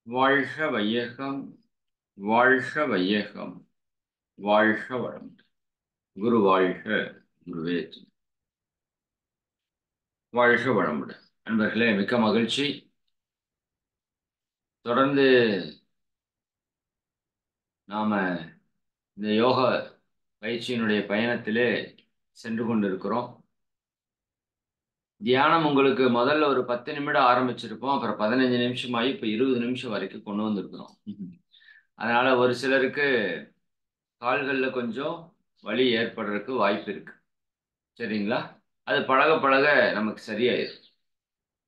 வாழ்க வையகம், வாழ்க வையகம், வாழ்க வளம். குரு வாழ்க, குருவே துணை. வாழ்க வளமுடன். நண்பர்களே, மிக்க மகிழ்ச்சி. தொடர்ந்து நாம இந்த யோக பயிற்சியினுடைய பயணத்திலே சென்று கொண்டிருக்கிறோம். தியானம் உங்களுக்கு முதல்ல ஒரு 10 நிமிடம் ஆரம்பிச்சிருப்போம். அப்புறம் 15 நிமிஷமாகி இப்போ 20 நிமிஷம் வரைக்கும் கொண்டு வந்திருக்கிறோம். அதனால ஒரு சிலருக்கு கால்களில் கொஞ்சம் வலி ஏற்படுறதுக்கு வாய்ப்பு இருக்கு. சரிங்களா? அது பழக பழக நமக்கு சரியாயிடும்.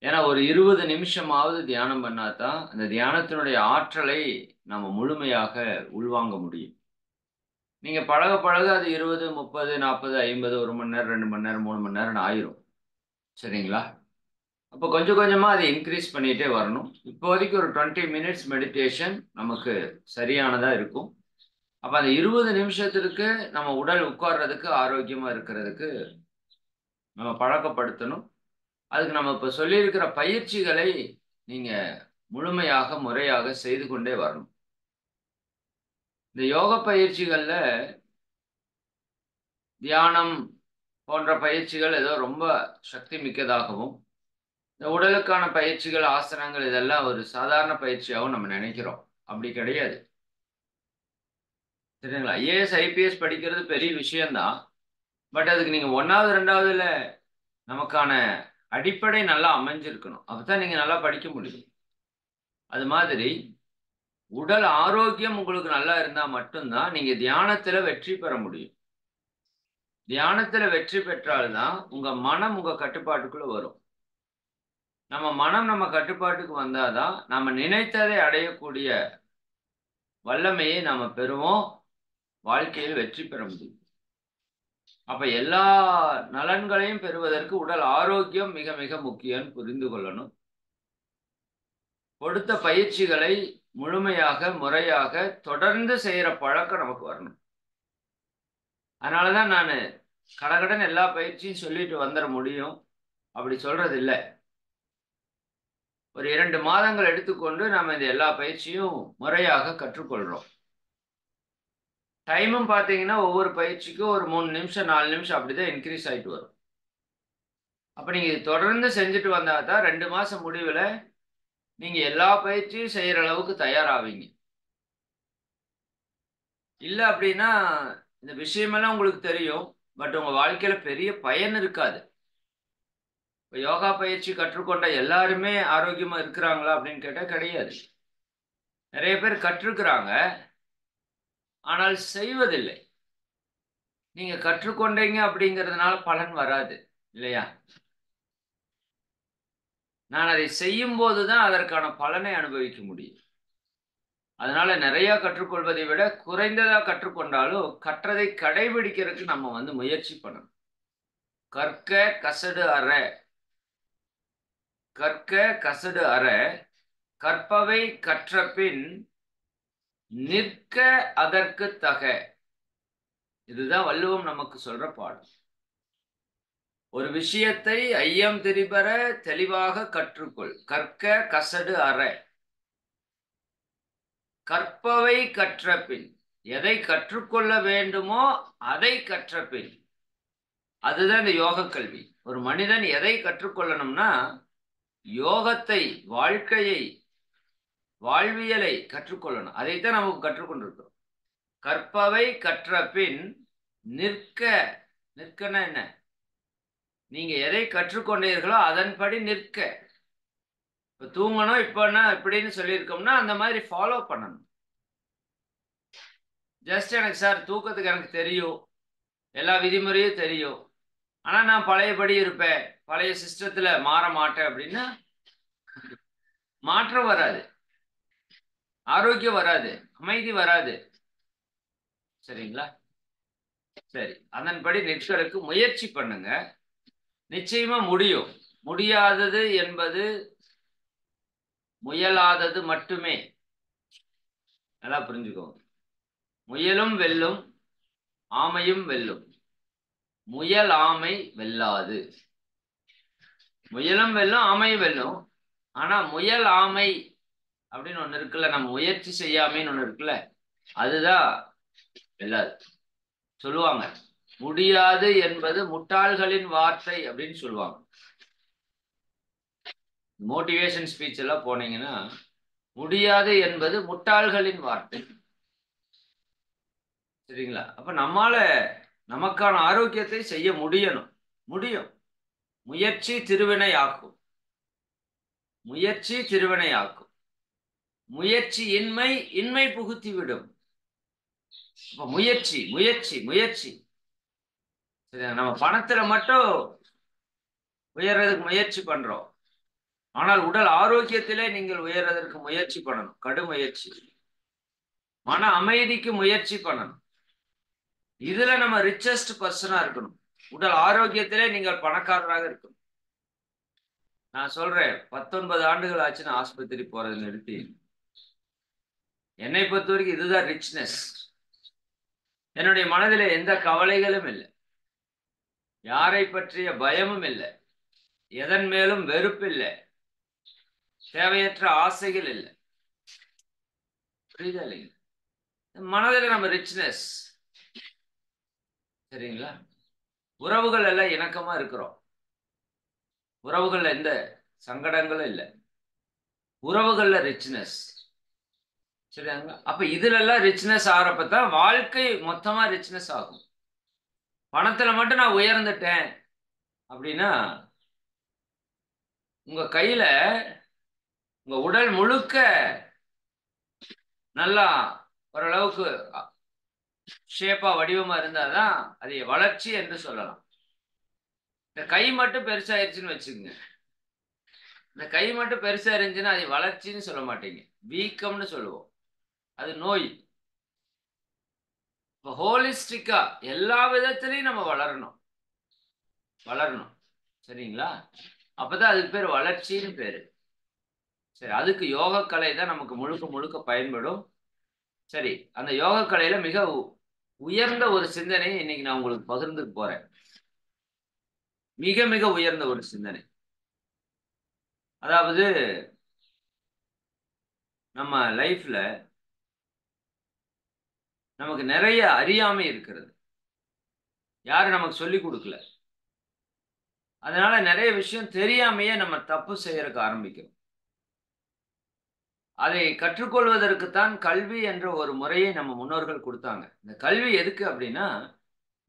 ஏன்னா ஒரு 20 நிமிஷமாவது தியானம் பண்ணாதான் அந்த தியானத்தினுடைய ஆற்றலை நம்ம முழுமையாக உள்வாங்க முடியும். நீங்க பழக பழக அது 20, 30, 40, 50, 1 மணி நேரம், 2 மணி நேரம், 3 மணி நேரம் ஆயிரும். சரிங்களா? அப்போ கொஞ்சம் கொஞ்சமா அதை இன்க்ரீஸ் பண்ணிட்டே வரணும். இப்போதைக்கு ஒரு 20 மினிட்ஸ் மெடிடேஷன் நமக்கு சரியானதா இருக்கும். அப்ப அந்த 20 நிமிஷத்திற்கு நம்ம உடல் உட்கார்றதுக்கு, ஆரோக்கியமா இருக்கிறதுக்கு நம்ம பழக்கப்படுத்தணும். அதுக்கு நம்ம இப்ப சொல்லியிருக்கிற பயிற்சிகளை நீங்க முழுமையாக, முறையாக செய்து கொண்டே வரணும். இந்த யோக பயிற்சிகள்ல தியானம் போன்ற பயிற்சிகள் ஏதோ ரொம்ப சக்தி மிக்கதாகவும், இந்த உடலுக்கான பயிற்சிகள், ஆசனங்கள் இதெல்லாம் ஒரு சாதாரண பயிற்சியாகவும் நம்ம நினைக்கிறோம். அப்படி கிடையாது. சரிங்களா? ஐஏஎஸ், ஐபிஎஸ் படிக்கிறது பெரிய விஷயம் தான். பட் அதுக்கு நீங்க 1வது, 2வதுல நமக்கான அடிப்படை நல்லா அமைஞ்சிருக்கணும். அப்பதான் நீங்க நல்லா படிக்க முடியும். அது மாதிரி உடல் ஆரோக்கியம் உங்களுக்கு நல்லா இருந்தா மட்டும்தான் நீங்க தியானத்துல வெற்றி பெற முடியும். தியானத்துல வெற்றி பெற்றால்தான் உங்க மனம் உங்க கட்டுப்பாட்டுக்குள்ள வரும். நம்ம மனம் நம்ம கட்டுப்பாட்டுக்கு வந்தாதான் நம்ம நினைத்ததை அடையக்கூடிய வல்லமையை நாம பெறுவோம். வாழ்க்கையில் வெற்றி பெற முடியும். அப்ப எல்லா நலன்களையும் பெறுவதற்கு உடல் ஆரோக்கியம் மிக மிக முக்கியம் புரிந்து கொள்ளணும். கொடுத்த பயிற்சிகளை முழுமையாக, முறையாக தொடர்ந்து செய்யற பழக்கம் நமக்கு வரணும். அதனாலதான் நான் கடகடன் எல்லா பயிற்சியும் சொல்லிட்டு வந்துட முடியும். அப்படி சொல்றது இல்லை. ஒரு 2 மாதங்கள் எடுத்துக்கொண்டு நம்ம இந்த எல்லா பயிற்சியும் முறையாக கற்றுக்கொள்றோம். டைமும் பார்த்தீங்கன்னா ஒவ்வொரு பயிற்சிக்கும் ஒரு 3 நிமிஷம், 4 நிமிஷம் அப்படிதான் இன்க்ரீஸ் ஆயிட்டு வரும். அப்ப நீங்க தொடர்ந்து செஞ்சுட்டு வந்தா தான் 2 மாசம் முடிவுல நீங்க எல்லா பயிற்சியும் செய்யற அளவுக்கு தயாராவீங்க. இல்ல அப்படின்னா இந்த விஷயமெல்லாம் உங்களுக்கு தெரியும். பட் உங்க வாழ்க்கையில பெரிய பயன் இருக்காது. இப்போ யோகா பயிற்சி கற்றுக்கொண்ட எல்லாருமே ஆரோக்கியமா இருக்கிறாங்களா அப்படின்னு கேட்டா கிடையாது. நிறைய பேர் கற்றுக்கிறாங்க, ஆனால் செய்வதில்லை. நீங்க கற்றுக்கொண்டீங்க அப்படிங்கிறதுனால பலன் வராது இல்லையா? நான் அதை செய்யும் போதுதான் அதற்கான பலனை அனுபவிக்க முடியும். அதனால நிறைய கற்றுக்கொள்வதை விட குறைந்ததா கற்றுக்கொண்டாலும் கற்றதை கடைபிடிக்கிறதுக்கு நம்ம முயற்சி பண்ணணும். கற்க கசடு அற, கற்க கசடு அற, கற்பவை கற்றபின் நிற்க அதற்கு தக. இதுதான் வள்ளுவம் நமக்கு சொல்ற பாடம். ஒரு விஷயத்தை ஐயம் திரிபற தெளிவாக கற்றுக்கொள். கற்க கசடு அற. கற்பவை கற்றபின், எதை கற்றுக்கொள்ள வேண்டுமோ அதை கற்றபின். அதுதான் இந்த யோக கல்வி. ஒரு மனிதன் எதை கற்றுக்கொள்ளணும்னா யோகத்தை, வாழ்க்கையை, வாழ்வியலை கற்றுக்கொள்ளணும். அதைத்தான் நமக்கு கற்றுக்கொண்டிருக்கிறோம். கற்பவை கற்றபின் நிற்க. நிற்கனா என்ன? நீங்க எதை கற்றுக்கொண்டீர்களோ அதன்படி நிற்க. இப்ப தூங்கணும் இப்பன்னா இப்படின்னு சொல்லியிருக்கோம்னா அந்த மாதிரி ஃபாலோ பண்ணணும். ஜஸ்ட் எனக்கு சார் தூக்கத்துக்கு எனக்கு தெரியும், எல்லா விதிமுறையும் தெரியும், ஆனா நான் பழையபடி இருப்பேன், பழைய சிஸ்டத்துல மாற மாட்டேன் அப்படின்னா மாற்றம் வராது, ஆரோக்கியம் வராது, அமைதி வராது. சரிங்களா? சரி, அதன்படி நிற்கிறதுக்கு முயற்சி பண்ணுங்க. நிச்சயமா முடியும். முடியாதது என்பது முயலாதது மட்டுமே. நல்லா புரிஞ்சுக்கோங்க. முயலும் வெல்லும், ஆமையும் வெல்லும், முயல் ஆமை வெல்லாது. முயலும் வெல்லும் ஆமையும் வெல்லும். ஆனா முயல் ஆமை அப்படின்னு ஒண்ணு இருக்குல்ல, நம்ம முயற்சி செய்யாமைன்னு ஒண்ணு இருக்குல்ல, அதுதான் வெல்லாது. சொல்லுவாங்க முடியாது என்பது முட்டாள்களின் வார்த்தை அப்படின்னு சொல்லுவாங்க. மோட்டிவேஷன் ஸ்பீச் எல்லாம் போனீங்கன்னா, முடியாது என்பது முட்டாள்களின் வார்த்தை. சரிங்களா? அப்ப நம்மால நமக்கான ஆரோக்கியத்தை செய்ய முடியணும். முடியும். முயற்சி திருவினை ஆக்கும். முயற்சி திருவினை ஆக்கும். முயற்சி இன்மை இன்மை புகுத்தி விடும். முயற்சி முயற்சி முயற்சி. சரியா? நம்ம பணத்துல மட்டும் உயர்றதுக்கு முயற்சி பண்றோம். ஆனால் உடல் ஆரோக்கியத்திலே நீங்கள் உயர்றதற்கு முயற்சி பண்ணணும். கடும் முயற்சி. மன அமைதிக்கு முயற்சி பண்ணணும். இதுல நம்ம ரிச்சஸ்ட் பர்சனா இருக்கணும். உடல் ஆரோக்கியத்திலே நீங்கள் பணக்காரராக இருக்கணும். நான் சொல்றேன் 19 ஆண்டுகள் ஆச்சுன்னு ஆஸ்பத்திரி போறது நிறுத்தி. என்னை பொறுத்த வரைக்கும் இதுதான் ரிச்னஸ். என்னுடைய மனதிலே எந்த கவலைகளும் இல்லை, யாரை பற்றிய பயமும் இல்லை, எதன் மேலும் வெறுப்பு இல்லை, தேவையற்ற ஆசைகள் இல்லை. புரியுதா இல்லைங்க? மனதில் நம்ம ரிச்னஸ். சரிங்களா? உறவுகள் எல்லாம் இணக்கமா இருக்கிறோம். உறவுகள்ல எந்த சங்கடங்களும் இல்லை. உறவுகள்ல ரிச்னஸ். சரிங்களா? அப்ப இதுல எல்லாம் ரிச்னஸ் ஆகிறப்பதான் வாழ்க்கை மொத்தமா ரிச்னஸ் ஆகும். பணத்துல மட்டும் நான் உயர்ந்துட்டேன் அப்படின்னா, உங்க கையில உங்க உடல் முழுக்க நல்லா ஓரளவுக்கு ஷேப்பா வடிவமா இருந்தாதான் அதை வளர்ச்சி என்று சொல்லலாம். இந்த கை மட்டும் பெருசாயிருச்சுன்னு வச்சுக்கோங்க. இந்த கை மட்டும் பெருசா இருந்துச்சுன்னா அதை வளர்ச்சின்னு சொல்ல மாட்டீங்க, வீக்கம்னு சொல்லுவோம். அது நோய். இப்போ ஹோலிஸ்டிக்கா எல்லா விதத்திலையும் நம்ம வளரணும். வளரணும். சரிங்களா? அப்பதான் அதுக்கு பேர் வளர்ச்சின்னு பேரு. சரி, அதுக்கு யோக கலை தான் நமக்கு முழுக்க முழுக்க பயன்படும். சரி, அந்த யோக கலையில மிக உயர்ந்த ஒரு சிந்தனையை இன்னைக்கு நான் உங்களுக்கு பகிர்ந்துக்கு போறேன். மிக மிக உயர்ந்த ஒரு சிந்தனை. அதாவது நம்ம லைஃப்ல நமக்கு நிறைய அறியாமை இருக்கிறது. யாரும் நமக்கு சொல்லி கொடுக்கல. அதனால நிறைய விஷயம் தெரியாமையே நம்ம தப்பு செய்யறதுக்கு ஆரம்பிக்கிறோம். அதை கற்றுக்கொள்வதற்குத்தான் கல்வி என்ற ஒரு முறையை நம்ம முன்னோர்கள் கொடுத்தாங்க. இந்த கல்வி எதுக்கு அப்படின்னா,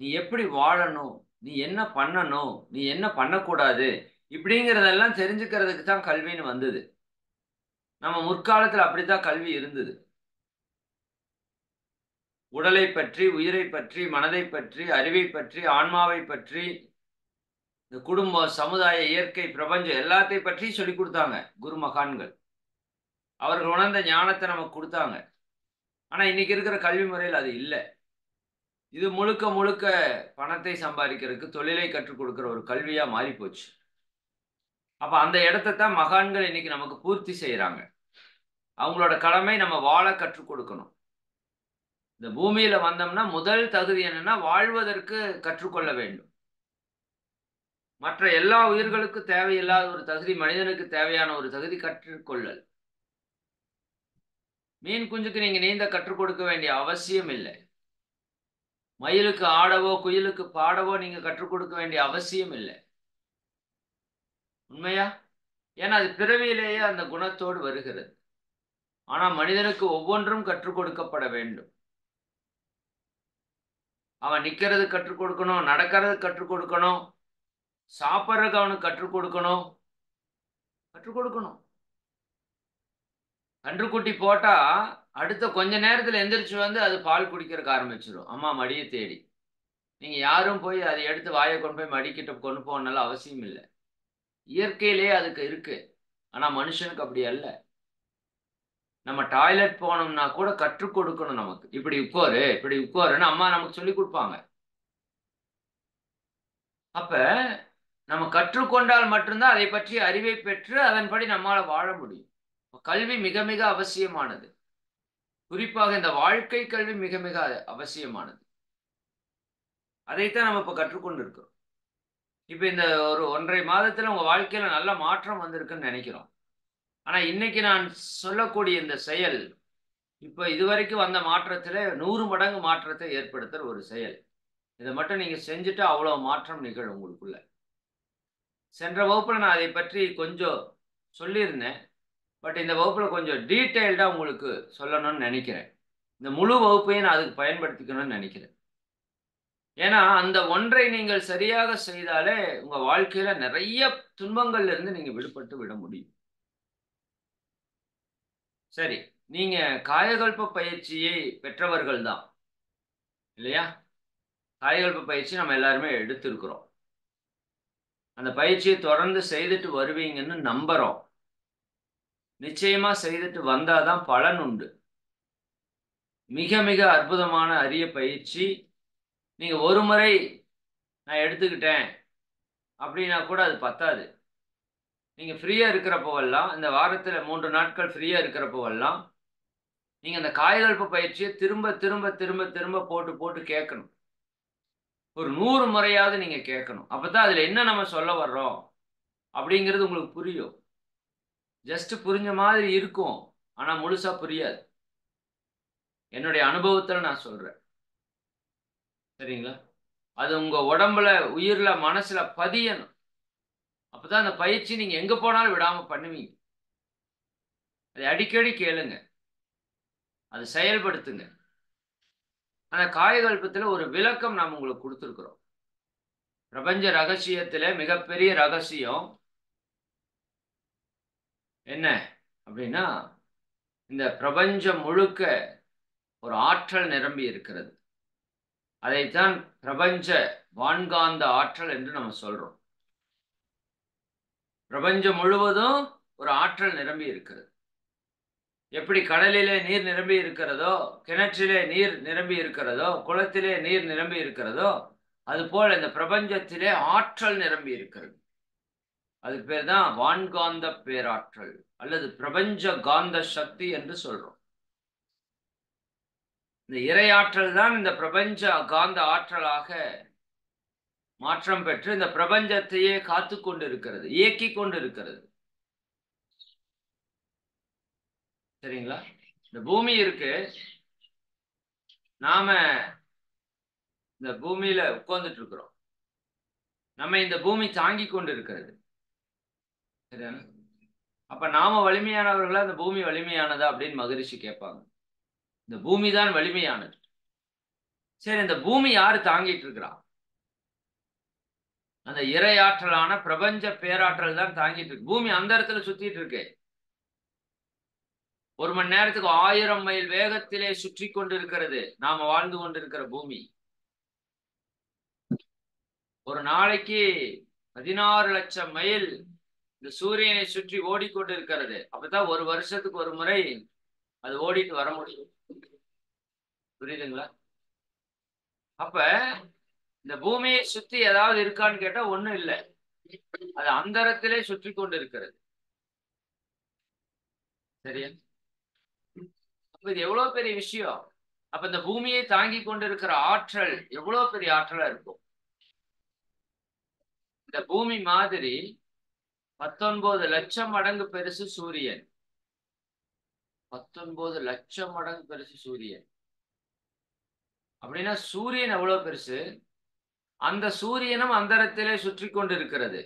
நீ எப்படி வாழணும், நீ என்ன பண்ணணும், நீ என்ன பண்ணக்கூடாது, இப்படிங்கிறதெல்லாம் தெரிஞ்சுக்கிறதுக்கு தான் கல்வின்னு வந்தது. நம்ம முற்காலத்துல அப்படித்தான் கல்வி இருந்தது. உடலை பற்றி, உயிரை பற்றி, மனதை பற்றி, அறிவை பற்றி, ஆன்மாவை பற்றி, இந்த குடும்பம், சமுதாய, இயற்கை, பிரபஞ்சம் எல்லாத்தை பற்றி சொல்லி கொடுத்தாங்க குரு மகான்கள். அவர்கள் உணர்ந்த ஞானத்தை நமக்கு கொடுத்தாங்க. ஆனா இன்னைக்கு இருக்கிற கல்வி முறையில் அது இல்லை. இது முழுக்க முழுக்க பணத்தை சம்பாதிக்கிறதுக்கு, தொழிலை கற்றுக் கொடுக்கிற ஒரு கல்வியா மாறி போச்சு. அப்ப அந்த இடத்தை தான் மகான்கள் இன்னைக்கு நமக்கு பூர்த்தி செய்யறாங்க. அவங்களோட கடமை நம்ம வாழ கற்றுக் கொடுக்கணும். இந்த பூமியில வந்தோம்னா முதல் தகுதி என்னன்னா, வாழ்வதற்கு கற்றுக்கொள்ள வேண்டும். மற்ற எல்லா உயிர்களுக்கும் தேவையில்லாத ஒரு தகுதி மனிதனுக்கு தேவையான ஒரு தகுதி கற்றுக்கொள்ளல். மீன் குஞ்சுக்கு நீங்க நீந்த கற்றுக் கொடுக்க வேண்டிய அவசியம் இல்லை. மயிலுக்கு ஆடவோ குயிலுக்கு பாடவோ நீங்க கற்றுக் கொடுக்க வேண்டிய அவசியம் இல்லை. உண்மையா? ஏன்னா அது பிறவியிலேயே அந்த குணத்தோடு வருகிறது. ஆனா மனிதனுக்கு ஒவ்வொன்றும் கற்றுக் கொடுக்கப்பட வேண்டும். அவன் நிக்கிறது கற்றுக் கொடுக்கணும், நடக்கிறது கற்றுக் கொடுக்கணும், சாப்பிட்றதுக்கு அவனுக்கு கற்றுக் கொடுக்கணும். கற்றுக் கொடுக்கணும். கன்றுக்குட்டி போட்டா அடுத்த கொஞ்ச நேரத்துல எந்திரிச்சு வந்து அது பால் குடிக்கிறதுக்கு ஆரம்பிச்சிடும், அம்மா மடியை தேடி. நீங்க யாரும் போய் அதை எடுத்து வாயை கொண்டு போய் மடிக்கிட்ட கொண்டு போகணும்னால அவசியம் இல்லை. இயற்கையிலேயே அதுக்கு இருக்கு. ஆனா மனுஷனுக்கு அப்படி அல்ல. நம்ம டாய்லெட் போனோம்னா கூட கற்றுக் கொடுக்கணும். நமக்கு இப்படி உட்காரு, இப்படி உட்காருன்னு அம்மா நமக்கு சொல்லி கொடுப்பாங்க. அப்ப நம்ம கற்றுக்கொண்டால் மட்டும்தான் அதை பற்றி அறிவை பெற்று அதன்படி நம்மால வாழ முடியும். கல்வி மிக மிக அவசியமானது. குறிப்பாக இந்த வாழ்க்கை கல்வி மிக மிக அவசியமானது. அதைத்தான் நம்ம இப்ப கற்றுக்கொண்டு இருக்கிறோம். இப்ப இந்த ஒரு 1½ மாதத்துல உங்க வாழ்க்கையில நல்ல மாற்றம் வந்திருக்குன்னு நினைக்கிறோம். ஆனா இன்னைக்கு நான் சொல்லக்கூடிய இந்த செயல், இப்ப இதுவரைக்கும் வந்த மாற்றத்திலே 100 மடங்கு மாற்றத்தை ஏற்படுத்துற ஒரு செயல். இத மட்டும் நீங்க செஞ்சுட்டா அவ்வளவு மாற்றம் நிகழும் உங்களுக்குள்ள. சென்ற வகுப்புல நான் அதைப் பற்றி கொஞ்சம் சொல்லியிருந்தேன். பட் இந்த வகுப்புல கொஞ்சம் டீட்டெயில்டா உங்களுக்கு சொல்லணும்னு நினைக்கிறேன். இந்த முழு வகுப்பையும் நான் அதுக்கு பயன்படுத்திக்கணும்னு நினைக்கிறேன். ஏன்னா, அந்த ஒன்றை நீங்கள் சரியாக செய்தாலே, உங்க வாழ்க்கையில நிறைய துன்பங்கள்ல இருந்து நீங்க விடுபட்டு விட முடியும். சரி, நீங்க காயகல்ப பயிற்சியை பெற்றவர்கள் தான். இல்லையா? காயகல்ப பயிற்சி நம்ம எல்லாருமே எடுத்திருக்கிறோம். அந்த பயிற்சியை தொடர்ந்து செய்துட்டு வருவீங்கன்னு நம்புறோம். நிச்சயமா செய்துட்டு வந்தா தான் பலன் உண்டு. மிக மிக அற்புதமான அரிய பயிற்சி. நீங்க ஒரு முறை நான் எடுத்துக்கிட்டேன் அப்படின்னா கூட அது பத்தாது. நீங்க ஃப்ரீயா இருக்கிறப்போவெல்லாம், இந்த வாரத்துல 3 நாட்கள் ஃப்ரீயா இருக்கிறப்போவெல்லாம், நீங்க அந்த காயகல்ப பயிற்சிய திரும்ப, திரும்ப, திரும்ப, திரும்ப போட்டு, போட்டு கேட்கணும். ஒரு 100 முறையாவது நீங்க கேட்கணும். அப்பதான் அதுல என்ன நம்ம சொல்ல வர்றோம் அப்படிங்கிறது உங்களுக்கு புரியும். ஜஸ்ட் புரிஞ்ச மாதிரி இருக்கும். ஆனா முழுசா புரியாது. என்னுடைய அனுபவத்துல நான் சொல்றேன். சரிங்களா? அது உங்க உடம்புல, உயிர்ல, மனசுல பதியணும். அப்பதான் அந்த பயிற்சி நீங்க எங்க போனாலும் விடாம பண்ணுவீங்க. அதை அடிக்கடி கேளுங்க. அதை செயல்படுத்துங்க. ஆனா காயகல்பத்துல ஒரு விளக்கம் நாம உங்களுக்கு குடுத்திருக்கிறோம். பிரபஞ்ச ரகசியத்திலே மிகப்பெரிய ரகசியம் என்ன அப்படின்னா, இந்த பிரபஞ்சம் முழுக்க ஒரு ஆற்றல் நிரம்பி இருக்கிறது. அதைத்தான் பிரபஞ்ச வான்காந்த ஆற்றல் என்று நம்ம சொல்றோம். பிரபஞ்சம் முழுவதும் ஒரு ஆற்றல் நிரம்பி இருக்கிறது. எப்படி கடலிலே நீர் நிரம்பி இருக்கிறதோ, கிணற்றிலே நீர் நிரம்பி இருக்கிறதோ, குளத்திலே நீர் நிரம்பி இருக்கிறதோ, அதுபோல இந்த பிரபஞ்சத்திலே ஆற்றல் நிரம்பி இருக்கிறது. அதுக்கு பேர் தான் வான்காந்த பேராற்றல் அல்லது பிரபஞ்ச காந்த சக்தி என்று சொல்றோம். இந்த இறையாற்றல் தான் இந்த பிரபஞ்ச காந்த ஆற்றலாக மாற்றம் பெற்று இந்த பிரபஞ்சத்தையே காத்துக் கொண்டிருக்கிறது, இயக்கிக் கொண்டிருக்கிறது. சரிங்களா? இந்த பூமி இருக்கு. நாம இந்த பூமியில உட்கார்ந்துட்டு இருக்கிறோம். நம்ம இந்த பூமி தாங்கிக் கொண்டு இருக்கிறது. சரிதானே? அப்ப நாம வலிமையானவர்களா, இந்த பூமி வலிமையானதா அப்படின்னு மகரிஷி கேட்பாங்க. இந்த பூமி தான் வலிமையானது. சரி, இந்த பூமி யாரு தாங்கிட்டு இருக்கிறா? அந்த இறையாற்றலான பிரபஞ்ச பேராற்றல் தான் தாங்கிட்டு இருக்கு. பூமி அந்த இடத்துல சுத்திட்டு இருக்கு. 1 மணி நேரத்துக்கு 1000 மைல் வேகத்திலே சுற்றி கொண்டிருக்கிறது நாம வாழ்ந்து கொண்டிருக்கிற பூமி. ஒரு நாளைக்கு 16 லட்சம் மைல் இந்த சூரியனை சுற்றி ஓடிக்கொண்டிருக்கிறது. அப்பதான் ஒரு வருஷத்துக்கு ஒரு முறை அது ஓடிட்டு வர முடியும். புரியுதுங்களா? அப்ப இந்த பூமியை சுத்தி ஏதாவது இருக்கான்னு கேட்டா ஒண்ணும் இல்லை. அது அந்தரத்திலே சுற்றி கொண்டு இருக்கிறது. சரியா? அப்ப இது எவ்வளவு பெரிய விஷயம். அப்ப இந்த பூமியை தாங்கி கொண்டிருக்கிற ஆற்றல் எவ்வளவு பெரிய ஆற்றலா இருக்கும். இந்த பூமி மாதிரி 19 லட்சம் மடங்கு பெருசு சூரியன். 19 லட்சம் மடங்கு பெருசு சூரியன். அப்படின்னா சூரியன் எவ்வளவு பெருசு, அந்த சூரியனும் அந்தரத்திலே சுற்றி கொண்டிருக்கிறது.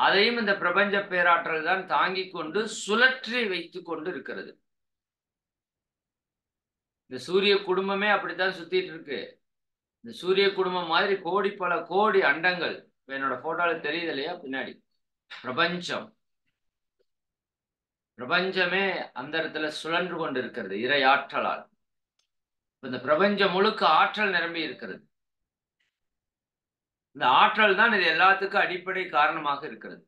அதையும் இந்த பிரபஞ்ச பேராற்றல் தான் தாங்கிக் கொண்டு சுழற்றி வைத்துக் கொண்டு இருக்கிறது. இந்த சூரிய குடும்பமே அப்படித்தான் சுத்திட்டு இருக்கு. இந்த சூரிய குடும்பம் மாதிரி கோடி பல கோடி அண்டங்கள். என்னோட போட்டோல தெரியுது இல்லையா பின்னாடி? பிரபஞ்சம். பிரபஞ்சமே அந்த இடத்துல சுழன்று கொண்டிருக்கிறது இறை ஆற்றலால். இந்த பிரபஞ்சம் முழுக்க ஆற்றல் நிரம்பி இருக்கிறது. இந்த ஆற்றல் தான் இது எல்லாத்துக்கும் அடிப்படை காரணமாக இருக்கிறது.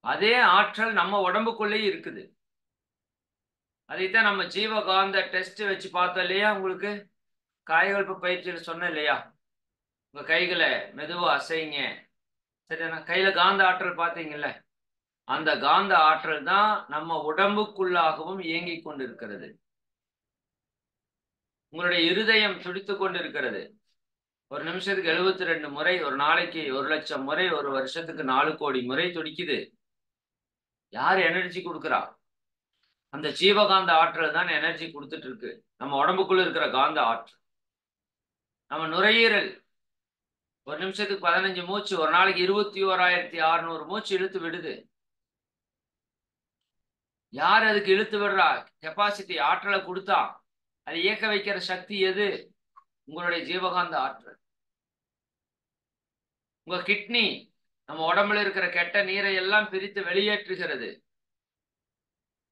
அதே ஆற்றல் நம்ம உடம்புக்குள்ளேயே இருக்குது. அதைத்தான் நம்ம ஜீவகாந்த டெஸ்ட் வச்சு பார்த்தோம் இல்லையா? உங்களுக்கு காயகல்ப பயிற்சியில் சொன்னேன் இல்லையா? உங்க கைகளை மெதுவா அசைங்க. சரிண்ணா? கையில காந்த ஆற்றல் பார்த்தீங்கல்ல, அந்த காந்த ஆற்றல் தான் நம்ம உடம்புக்குள்ளாகவும் இயங்கிக் கொண்டிருக்கிறது. உங்களுடைய இருதயம் துடித்துக் கொண்டிருக்கிறது. ஒரு நிமிஷத்துக்கு 72 முறை, ஒரு நாளைக்கு 1,00,000 முறை, ஒரு வருஷத்துக்கு 4 கோடி முறை துடிக்குது. யார் எனர்ஜி கொடுக்குறா? அந்த ஜீவகாந்த ஆற்றல் தான் எனர்ஜி கொடுத்துட்டு இருக்கு. நம்ம உடம்புக்குள்ள இருக்கிற காந்த ஆற்றல். நம்ம நுரையீரல் ஒரு நிமிஷத்துக்கு 15 மூச்சு, ஒரு நாளைக்கு 21,600 மூச்சு இழுத்து விடுது. யார் அதுக்கு இழுத்து விடுறா? கெப்பாசிட்டி ஆற்றலை கொடுத்தா அதை இயக்க வைக்கிற சக்தி எது? உங்களுடைய ஜீவகாந்த ஆற்றல். உங்க கிட்னி நம்ம உடம்புல இருக்கிற கெட்ட நீரை எல்லாம் பிரித்து வெளியேற்றுகிறது.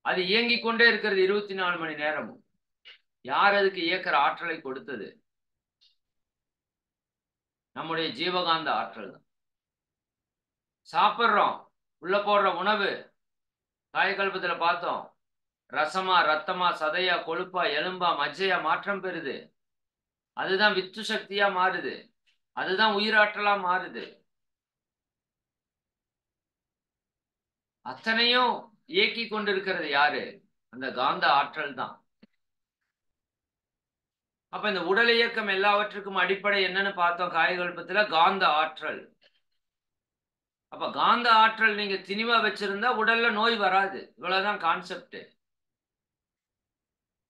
அது இயங்கிக் கொண்டே இருக்கிறது 24 மணி நேரமும். யார் அதுக்கு இயக்கிற ஆற்றலை கொடுத்தது? நம்முடைய ஜீவகாந்த ஆற்றல் தான். சாப்பிட்றோம், உள்ள போடுற உணவு காயகல்பத்துல பார்த்தோம். ரசமா, ரத்தமா, சதையா, கொழுப்பா, எலும்பா, மஜ்ஜையா மாற்றம் பெறுது. அதுதான் வித்து சக்தியா மாறுது. அதுதான் உயிராற்றலா மாறுது. அத்தனையும் இயக்கி கொண்டிருக்கிறது யாரு? அந்த காந்த ஆற்றல் தான். அப்ப இந்த உடல் இயக்கம் எல்லாவற்றுக்கும் அடிப்படை என்னன்னு பார்த்தோம் காயகல்பத்துல, காந்த ஆற்றல். அப்ப காந்த ஆற்றல் நீங்க திணிவா வச்சிருந்தா உடல்ல நோய் வராது. இவ்வளவுதான் கான்செப்ட்.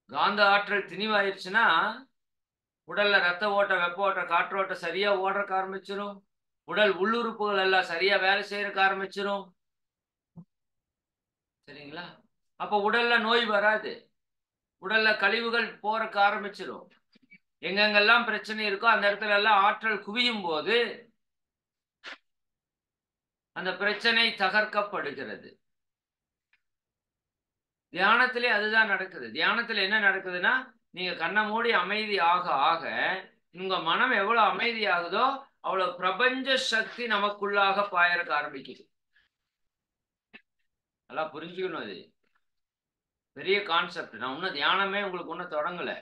காந்த ஆற்றல் திணிவாயிருச்சுன்னா உடல்ல ரத்த ஓட்டம், வெப்ப ஓட்டம், காற்றோட்டம் சரியா ஓடுறக்க ஆரம்பிச்சிடும். உடல் உள்ளுறுப்புகள் எல்லாம் சரியா வேலை செய்யறக்க ஆரம்பிச்சிடும். சரிங்களா? அப்ப உடல்ல நோய் வராது. உடல்ல கழிவுகள் போறக்க ஆரம்பிச்சிடும். எங்கெங்கெல்லாம் பிரச்சனை இருக்கோ அந்த இடத்துல எல்லாம் ஆற்றல் குவியும் போது அந்த பிரச்சனை தகர்க்கப்படுகிறது. தியானத்திலே அதுதான் நடக்குது. தியானத்துல என்ன நடக்குதுன்னா, நீங்க கண்ணை மூடி அமைதி ஆக ஆக உங்க மனம் எவ்வளவு அமைதி ஆகுதோ அவ்வளவு பிரபஞ்ச சக்தி நமக்குள்ளாக பாயறக்க ஆரம்பிக்குது. நல்லா புரிஞ்சுக்கணும். அது பெரிய கான்செப்ட். நான் இன்னும் தியானமே உங்களுக்கு ஒன்றும் தொடங்கலை.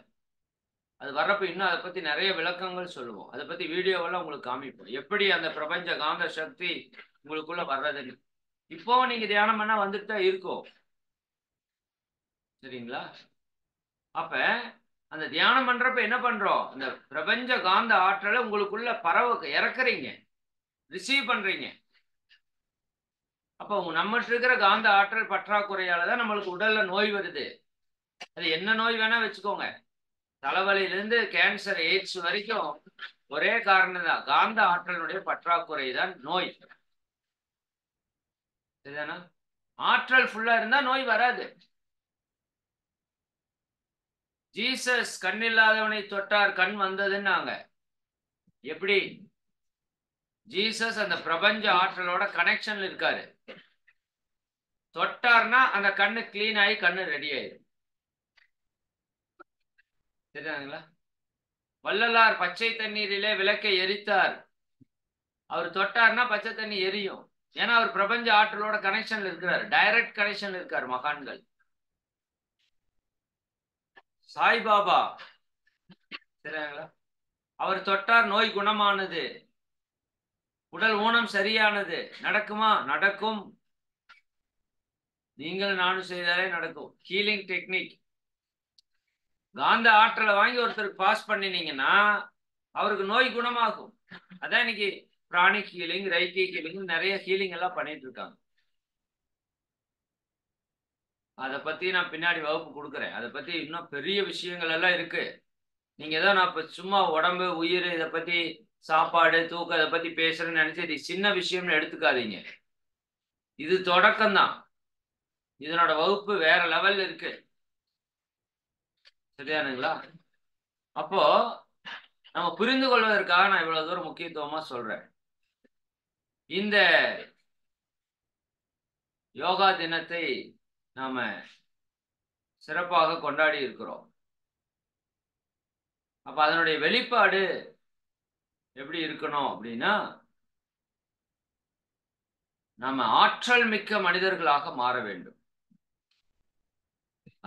அது வர்றப்ப இன்னும் அதை பத்தி நிறைய விளக்கங்கள் சொல்லுவோம். அதை பத்தி வீடியோவெல்லாம் உங்களுக்கு காமிப்போம், எப்படி அந்த பிரபஞ்ச காந்த சக்தி உங்களுக்குள்ள வர்றதுன்னு. இப்போ நீங்க தியானம் பண்ணா வந்துட்டு தான் இருக்கும். சரிங்களா? அப்ப அந்த தியானம் பண்றப்ப என்ன பண்றோம்? அந்த பிரபஞ்ச காந்த ஆற்றலை உங்களுக்குள்ள இறக்குறீங்க, ரிசீவ் பண்றீங்க. அப்ப நம்மகிட்ட இருக்கிற காந்த ஆற்றல் பற்றாக்குறையாலதான் நம்மளுக்கு உடல்ல நோய் வருது. அது என்ன நோய் வேணா வச்சுக்கோங்க. தலைவலியிலிருந்து கேன்சர், எய்ட்ஸ் வரைக்கும் ஒரே காரணம் தான், காந்த ஆற்றலுடைய பற்றாக்குறை தான் நோய். சரிதானா? ஆற்றல் ஃபுல்லா இருந்தா நோய் வராது. ஜீசஸ் கண் இல்லாதவனை தொட்டார், கண் வந்ததுன்னாங்க. எப்படி? ஜீசஸ் அந்த பிரபஞ்ச ஆற்றலோட கனெக்ஷன்ல இருக்காரு. தொட்டார்னா அந்த கண்ணு கிளீன் ஆகி கண்ணு ரெடி ஆயிடும். சரிதானுங்களா? வள்ளலார் பச்சை தண்ணீரிலே விளக்கை எரித்தார். அவர் தொட்டார்னா பச்சை தண்ணி எரியும். ஏன்னா அவர் பிரபஞ்ச ஆற்றலோட கனெக்ஷன்ல இருக்கிறார், டைரக்ட் கனெக்ஷன்ல இருக்கார் மகான்கள். சாய்பாபா, சரிங்களா, அவர் தொட்டார், நோய் குணமானது, உடல் ஊனம் சரியானது. நடக்குமா? நடக்கும். நீங்கள் நானும் செய்தாலே நடக்கும். Healing technique. காந்த ஆற்றலை வாங்கி ஒருத்தருக்கு பாஸ் பண்ணினீங்கன்னா அவருக்கு நோய் குணமாகும். அதான் இன்னைக்கு பிராணிக் ஹீலிங், ரைக்கி ஹீலிங், நிறைய ஹீலிங் எல்லாம் பண்ணிட்டு இருக்காங்க. அதை பத்தி நான் பின்னாடி வகுப்பு கொடுக்குறேன். அதை பத்தி இன்னும் பெரிய விஷயங்கள் எல்லாம் இருக்கு. நீங்க ஏதோ நான் இப்ப சும்மா உடம்பு, உயிர், இதை பத்தி சாப்பாடு, தூக்கம், இதை பத்தி பேசுறேன்னு நினைச்சு இது சின்ன விஷயம்னு எடுத்துக்காதீங்க. இது தொடக்கம் தான். இதனோட வகுப்பு வேற லெவல்ல இருக்கு. சரியானுங்களா? அப்போ நம்ம புரிந்து கொள்வதற்காக நான் இவ்வளவு தூரம் முக்கியத்துவமா சொல்றேன். இந்த யோகா தினத்தை நாம சிறப்பாக கொண்டாடி இருக்கிறோம். அப்ப அதனுடைய வெளிப்பாடு எப்படி இருக்கணும் அப்படின்னா, நாம ஆற்றல் மிக்க மனிதர்களாக மாற வேண்டும்.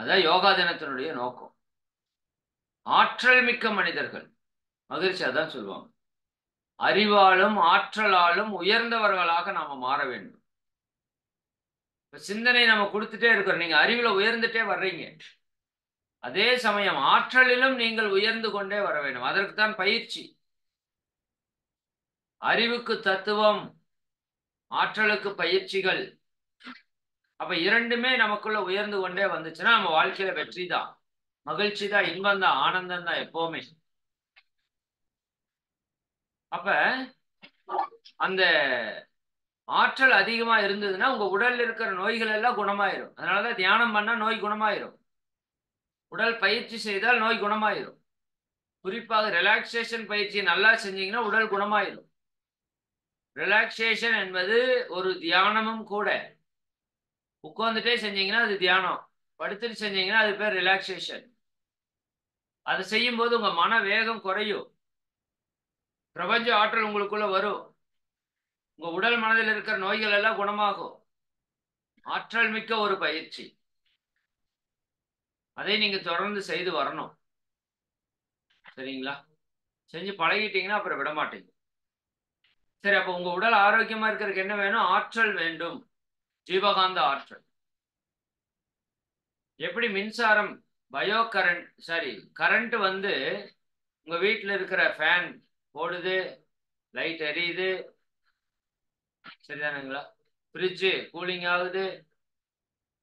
அதான் யோகா தினத்தினுடைய நோக்கம். ஆற்றல் மிக்க மனிதர்கள். மகிழ்ச்சி அதான் சொல்லுவாங்க, அறிவாலும் ஆற்றலாலும் உயர்ந்தவர்களாக நாம மாற வேண்டும். சிந்தனை நம்ம கொடுத்துட்டே இருக்கிறோம். நீங்க அறிவுல உயர்ந்துட்டே வர்றீங்க. அதே சமயம் ஆற்றலிலும் நீங்கள் உயர்ந்து கொண்டே வர வேண்டும். அதற்கு தான் பயிற்சி. அறிவுக்கு தத்துவம், ஆற்றலுக்கு பயிற்சிகள். அப்ப இரண்டுமே நமக்குள்ள உயர்ந்து கொண்டே வந்துச்சுன்னா நம்ம வாழ்க்கையில வெற்றி தான், மகிழ்ச்சி தான், இன்பம் தான், ஆனந்தம் தான் எப்பவுமே. அப்ப அந்த ஆற்றல் அதிகமா இருந்ததுன்னா உங்க உடல்ல இருக்கிற நோய்கள் எல்லாம் குணமாயிரும். அதனாலதான் தியானம் பண்ணா நோய் குணமாயிரும். உடல் பயிற்சி செய்தால் நோய் குணமாயிரும். குறிப்பாக ரிலாக்ஸேஷன் பயிற்சி நல்லா செஞ்சீங்கன்னா உடல் குணமாயிரும். ரிலாக்ஸேஷன் என்பது ஒரு தியானமும் கூட. உட்கார்ந்துட்டே செஞ்சீங்கன்னா அது தியானம், படுத்துட்டு செஞ்சீங்கன்னா அது பேர் ரிலாக்ஸேஷன். அதை செய்யும் போது உங்க மன வேகம் குறையும், பிரபஞ்ச ஆற்றல் உங்களுக்குள்ள வரும், உங்க உடல் மனதில் இருக்கிற நோய்கள் எல்லாம் குணமாகும். ஆற்றல் மிக்க ஒரு பயிற்சி. அதை நீங்க தொடர்ந்து செய்து வரணும். சரிங்களா? செஞ்சு பழகிட்டீங்கன்னா அப்புறம் விட மாட்டீங்க. சரி, அப்ப உங்க உடல் ஆரோக்கியமா இருக்கிறதுக்கு என்ன வேணும்? ஆற்றல் வேண்டும், ஜீவகாந்த ஆற்றல். எப்படி மின்சாரம், பயோ கரண்ட், சாரி கரண்ட் வந்து உங்க வீட்டுல இருக்கிற ஃபேன் ஓடுது, லைட் எரியுது, சரிதானுங்களா? ஃப்ரிட்ஜ் கூலிங் ஆகுது,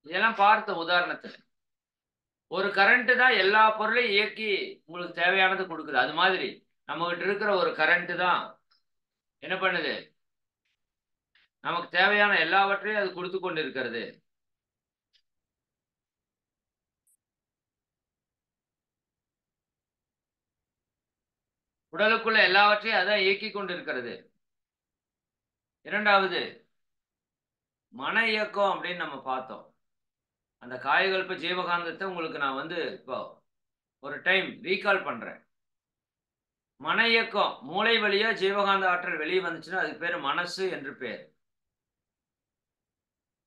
இதெல்லாம் பார்த்த உதாரணத்துல. ஒரு கரண்ட் தான் எல்லா பொருளையும் இயக்கி உங்களுக்கு தேவையானது கொடுக்குது. அது மாதிரி நம்ம கிட்ட இருக்கிற ஒரு கரண்ட் தான் என்ன பண்ணுது, நமக்கு தேவையான எல்லாவற்றையும் அது கொடுத்து கொண்டு இருக்கிறது. உடலுக்குள்ள எல்லாவற்றையும் அதான் இயக்கி கொண்டு இருக்கிறது. இரண்டாவது, மன இயக்கம் அப்படின்னு நம்ம பார்த்தோம். அந்த காயகல்ப ஜீவகாந்தத்தை உங்களுக்கு நான் வந்து இப்போ ஒரு டைம் ரீகால் பண்றேன். மன இயக்கம், மூளை வழியா ஜீவகாந்த ஆற்றல் வெளியே வந்துச்சுன்னா அதுக்கு பேர் மனசு என்று பேர்.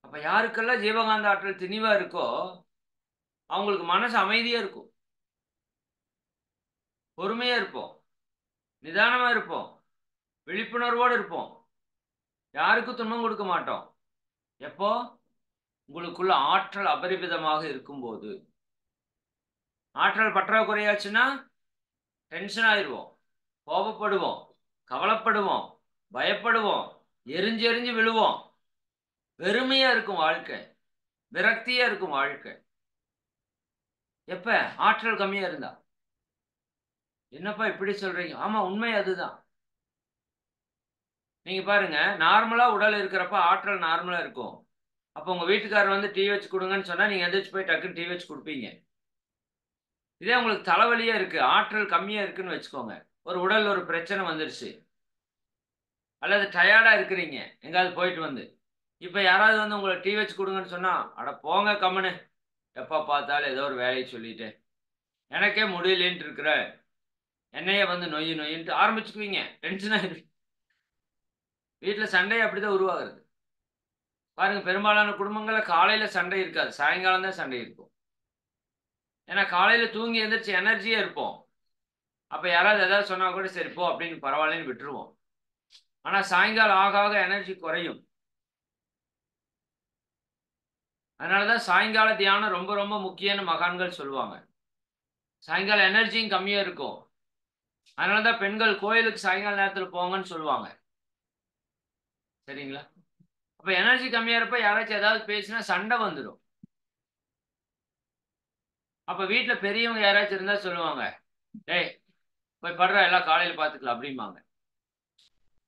அப்ப யாருக்கெல்லாம் ஜீவகாந்த ஆற்றல் திணிவா இருக்கோ அவங்களுக்கு மனசு அமைதியா இருக்கும், பொறுமையா இருப்போம், நிதானமா இருப்போம், விழிப்புணர்வோடு இருப்போம், யாருக்கும் துன்பம் கொடுக்க மாட்டோம். எப்போ? உங்களுக்குள்ள ஆற்றல் அபரிமிதமாக இருக்கும்போது. ஆற்றல் பற்றாக்குறையாச்சுன்னா டென்ஷன் ஆயிடுவோம், கோபப்படுவோம், கவலைப்படுவோம், பயப்படுவோம், எரிஞ்சு எரிஞ்சு விழுவோம், வெறுமையா இருக்கும் வாழ்க்கை, விரக்தியா இருக்கும் வாழ்க்கை. எப்ப? ஆற்றல் கம்மியா இருந்தா. என்னப்பா இப்படி சொல்றீங்க? ஆமா, உண்மை அதுதான். நீங்க பாருங்க, நார்மலா உடல் இருக்கிறப்ப ஆற்றல் நார்மலா இருக்கும். அப்ப உங்க வீட்டுக்காரர் வந்து டீ வச்சு கொடுங்கன்னு சொன்னா நீங்க எந்திரிச்சு போய் டக்குன்னு டீ வச்சு கொடுப்பீங்க. இதே உங்களுக்கு தலைவலியா இருக்கு, ஆற்றல் கம்மியா இருக்குன்னு வச்சுக்கோங்க, ஒரு உடல் ஒரு பிரச்சனை வந்துருச்சு, அல்லது டயர்டா இருக்கிறீங்க எங்காவது போயிட்டு வந்து, இப்ப யாராவது வந்து உங்களை டீ வச்சு கொடுங்கன்னு சொன்னா, அட போங்க கம்முன்னு, எப்ப பார்த்தாலும் ஏதோ ஒரு வேலையை சொல்லிட்டு எனக்கே முடியலன்ட்டு இருக்கிற, என்னையே வந்து நொய் நொயின்ட்டு ஆரம்பிச்சுக்குவீங்க, டென்ஷன் ஆயிடும். வீட்டுல சண்டை அப்படிதான் உருவாகுறது. பாருங்க, பெரும்பாலான குடும்பங்கள்ல காலையில சண்டை இருக்காது, சாயங்காலம் தான் சண்டை இருக்கும். ஏன்னா காலையில தூங்கி எந்திரிச்சு எனர்ஜியா இருப்போம். அப்ப யாராவது ஏதாவது சொன்னா கூட சரி போ அப்படின்னு பரவாயில்லன்னு விட்டுருவோம். ஆனா சாயங்காலம் ஆக ஆக எனர்ஜி குறையும். அதனாலதான் சாயங்கால தியானம் ரொம்ப ரொம்ப முக்கியம்னு மகான்கள் சொல்லுவாங்க. சாயங்காலம் எனர்ஜியும் கம்மியா இருக்கும். அதனாலதான் பெண்கள் கோயிலுக்கு சாயங்கால நேரத்துல போங்கன்னு சொல்லுவாங்க. சரிங்களா? அப்ப எனர்ஜி கம்மியா இருப்ப யாராச்சும் ஏதாவது பேசினா சண்டை வந்துடும். அப்ப வீட்டுல பெரியவங்க யாராச்சும் இருந்தா சொல்லுவாங்க, டேய் போய் படுற, எல்லாம் காலையில பாத்துக்கலாம் அப்படிம்பாங்க.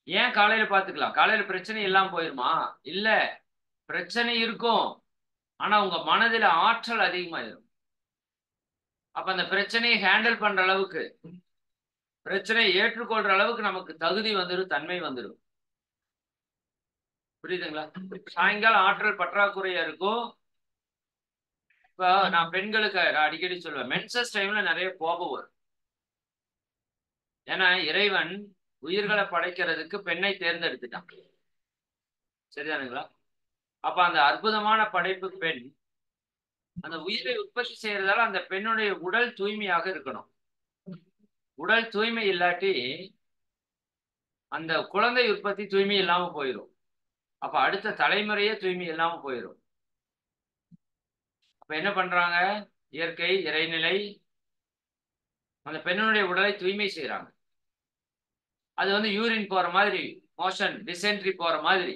ஏன் காலையில பாத்துக்கலாம்? காலையில பிரச்சனை இல்லாம போயிருமா? இல்ல, பிரச்சனை இருக்கும், ஆனா உங்க மனதில ஆற்றல் அதிகமாயிரும். அப்ப அந்த பிரச்சனையை ஹேண்டில் பண்ற அளவுக்கு, பிரச்சனையை ஏற்றுக்கொள்ற அளவுக்கு நமக்கு தகுதி வந்துடும், தன்மை வந்துடும். புரியுதுங்களா? சாயங்காலம் ஆற்றல் பற்றாக்குறையா இருக்கும். இப்ப நான் பெண்களுக்கு நான் அடிக்கடி சொல்லுவேன், மென்சஸ் டைம்ல நிறைய கோபம் வரும். ஏன்னா இறைவன் உயிர்களை படைக்கிறதுக்கு பெண்ணை தேர்ந்தெடுத்துட்டான். சரிதானுங்களா? அப்ப அந்த அற்புதமான படைப்பு பெண் அந்த உயிரை உற்பத்தி செய்யறதால அந்த பெண்ணுடைய உடல் தூய்மையாக இருக்கணும். உடல் தூய்மை இல்லாட்டி அந்த குழந்தை உற்பத்தி தூய்மை இல்லாம போயிடும். அப்ப அடுத்த தலைமுறையே தூய்மை இல்லாம போயிடும். அப்ப என்ன பண்றாங்க? இயற்கை, இறைநிலை அந்த பெண்ணுடைய உடலை தூய்மை செய்யறாங்க. அது வந்து யூரின் போற மாதிரி, மோஷன் டிசென்ட்ரி போற மாதிரி.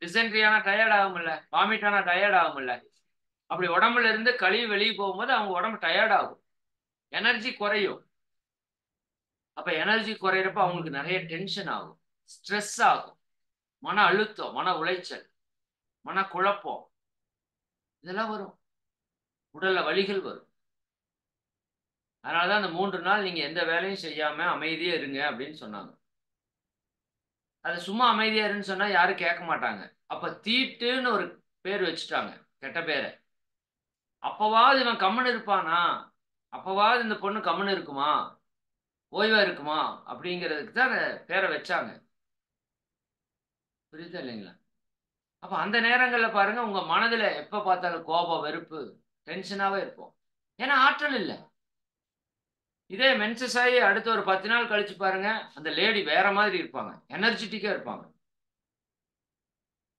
டிசென்ட்ரி ஆனா டயர்ட் ஆகும்ல, வாமிட் ஆனா டயர்ட் ஆகும்ல. அப்படி உடம்புல இருந்து கழிவு வெளியே போகும்போது அவங்க உடம்பு டயர்ட் ஆகும், எனர்ஜி குறையும். அப்ப எனர்ஜி குறையிறப்ப அவங்களுக்கு நிறைய டென்ஷன் ஆகும், ஸ்ட்ரெஸ் ஆகும், மன அழுத்தம், மன உளைச்சல், மன குழப்பம், இதெல்லாம் வரும். உடல்ல வலிகள் வரும். அதனாலதான் அந்த 3 நாள் நீங்க எந்த வேலையும் செய்யாம அமைதியா இருங்க அப்படின்னு சொன்னாங்க. அது சும்மா அமைதியா இருன்னு சொன்னா யாரும் கேட்க மாட்டாங்க. அப்ப தீட்டுன்னு ஒரு பேர் வச்சுட்டாங்க, கெட்ட பேரை. அப்பவாவது இவன் கம்முன்னு இருப்பானா, அப்பவாவது இந்த பொண்ணு கம்முன்னு இருக்குமா, ஓய்வா இருக்குமா அப்படிங்கிறதுக்கு தான் பேரை வச்சாங்க. புரியுதா இல்லைங்களா? அப்ப அந்த நேரங்கள்ல பாருங்க, உங்க மனதுல எப்ப பார்த்தாலும் கோபம், வெறுப்பு, டென்ஷனாவே இருப்போம். ஏன்னா ஆற்றல் இல்ல. இதே மென்சஸ் ஆகி அடுத்த ஒரு 10 நாள் கழிச்சு பாருங்க, அந்த லேடி வேற மாதிரி இருப்பாங்க, எனர்ஜெட்டிக்கா இருப்பாங்க.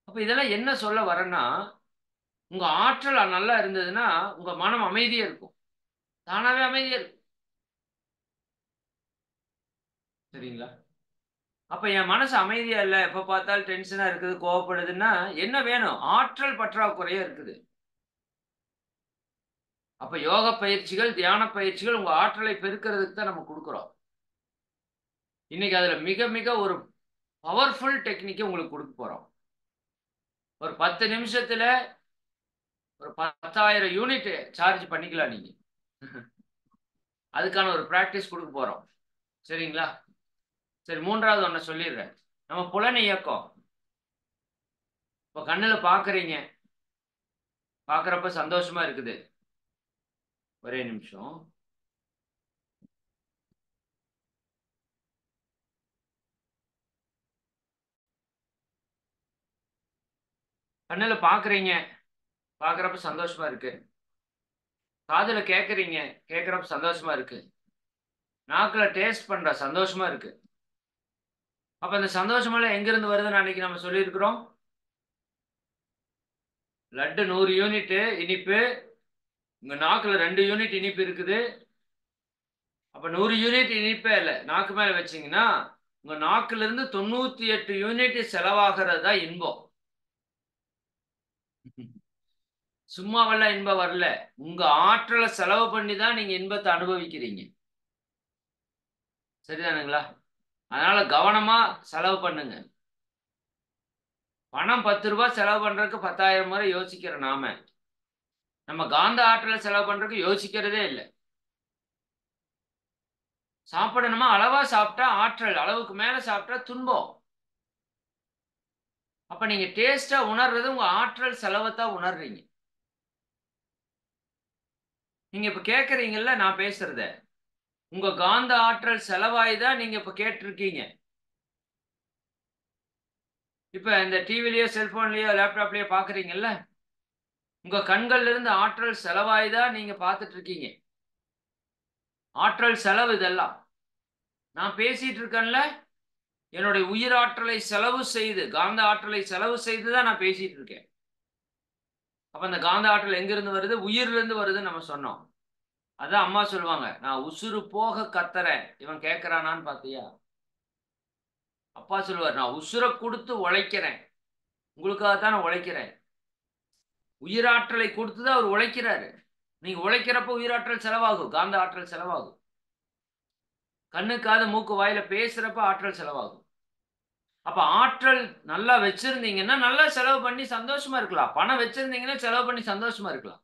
அப்ப இதெல்லாம் என்ன சொல்ல வரேன்னா, உங்க ஆற்றல் நல்லா இருந்ததுன்னா உங்க மனம் அமைதியா இருக்கும், தானாவே அமைதியா இருக்கும். சரிங்களா? அப்ப என் மனசு அமைதியா இல்ல, எப்ப பார்த்தாலும் டென்ஷனா இருக்குது, கோவப்படுதுன்னா என்ன வேணும்? ஆற்றல் பற்றாக்குறையா இருக்குது. அப்ப யோக பயிற்சிகள், தியான பயிற்சிகள் உங்க ஆற்றலை பெருக்கிறதுக்கு தான் நம்ம கொடுக்கிறோம். இன்னைக்கு அதுல மிக மிக ஒரு பவர்ஃபுல் டெக்னிக் உங்களுக்கு கொடுக்க போறோம். ஒரு 10 நிமிஷத்துல ஒரு 10,000 யூனிட் சார்ஜ் பண்ணிக்கலாம் நீங்க. அதுக்கான ஒரு பிராக்டிஸ் கொடுக்க போறோம். சரிங்களா? சரி, 3வது ஒண்ண சொல்லிடுறேன். நம்ம புலன் இயக்கம். இப்ப கண்ணுல பாக்குறீங்க, பாக்குறப்ப சந்தோஷமா இருக்குது. ஒரே நிமிஷம். கண்ணுல பாக்குறீங்க, பாக்குறப்ப சந்தோஷமா இருக்கு. காதுல கேக்குறீங்க, கேக்குறப்ப சந்தோஷமா இருக்கு. நாக்குல டேஸ்ட் பண்ற சந்தோஷமா இருக்கு. அப்ப இந்த சந்தோஷமெல்லாம் எங்க இருந்து வருதுன்னு அன்னைக்கு நம்ம சொல்லியிருக்கிறோம். லட்டு 100 யூனிட் இனிப்பு, உங்க நாக்குல 2 யூனிட் இனிப்பு இருக்குது. அப்ப 100 யூனிட் இனிப்பே இல்ல, நாக்கு மேல வச்சீங்கன்னா உங்க நாக்குல இருந்து 98 யூனிட் செலவாகிறது தான் இன்பம். சும்மாவெல்லாம் இன்பம் வரல, உங்க ஆற்றலை செலவு பண்ணி தான் நீங்க இன்பத்தை அனுபவிக்கிறீங்க. சரிதானுங்களா? அதனால கவனமா செலவு பண்ணுங்க. பணம் 10 ரூபாய் செலவு பண்றதுக்கு 10,000 முறை யோசிக்கிற நாம, நம்ம காந்த ஆற்றலை செலவு பண்றதுக்கு யோசிக்கிறதே இல்லை. சாப்பிடணுமா, அளவா சாப்பிட்டா ஆற்றல், அளவுக்கு மேல சாப்பிட்டா துன்பம். அப்ப நீங்க டேஸ்டா உணர்றது உங்க ஆற்றல் செலவைத்தான் உணர்றீங்க. நீங்க இப்ப கேக்குறீங்கல்ல நான் பேசுறத, உங்க காந்த ஆற்றல் செலவாய்தான் நீங்க இப்ப கேட்டிருக்கீங்க. இப்ப இந்த டிவிலயோ, செல்போன்லயோ, லேப்டாப்லயோ பாக்குறீங்கல்ல, உங்க கண்கள்ல இருந்து ஆற்றல் செலவாய்தான் நீங்க பார்த்துட்டு இருக்கீங்க. ஆற்றல் செலவு இதெல்லாம். நான் பேசிட்டு இருக்கேன்ல, என்னுடைய உயிர் ஆற்றலை செலவு செய்து, காந்த ஆற்றலை செலவு செய்து தான் நான் பேசிட்டு இருக்கேன். அப்ப அந்த காந்த ஆற்றல் எங்க இருந்து வருது? உயிர்ல இருந்து வருதுன்னு நம்ம சொன்னோம். அதான் அம்மா சொல்லுவாங்க, நான் உசுறு போக கத்துறேன், இவன் கேட்கறானான்னு பாத்தியா? அப்பா சொல்லுவார், நான் உசுரை கொடுத்து உழைக்கிறேன், உங்களுக்காகத்தான் நான் உழைக்கிறேன். உயிராற்றலை கொடுத்துதான் அவர் உழைக்கிறாரு. நீங்க உழைக்கிறப்ப உயிராற்றல் செலவாகும், காந்த ஆற்றல் செலவாகும். கண்ணு, காது, மூக்கு, வாயில பேசுறப்ப ஆற்றல் செலவாகும். அப்ப ஆற்றல் நல்லா வச்சிருந்தீங்கன்னா நல்லா செலவு பண்ணி சந்தோஷமா இருக்கலாம். பணம் வச்சிருந்தீங்கன்னா செலவு பண்ணி சந்தோஷமா இருக்கலாம்.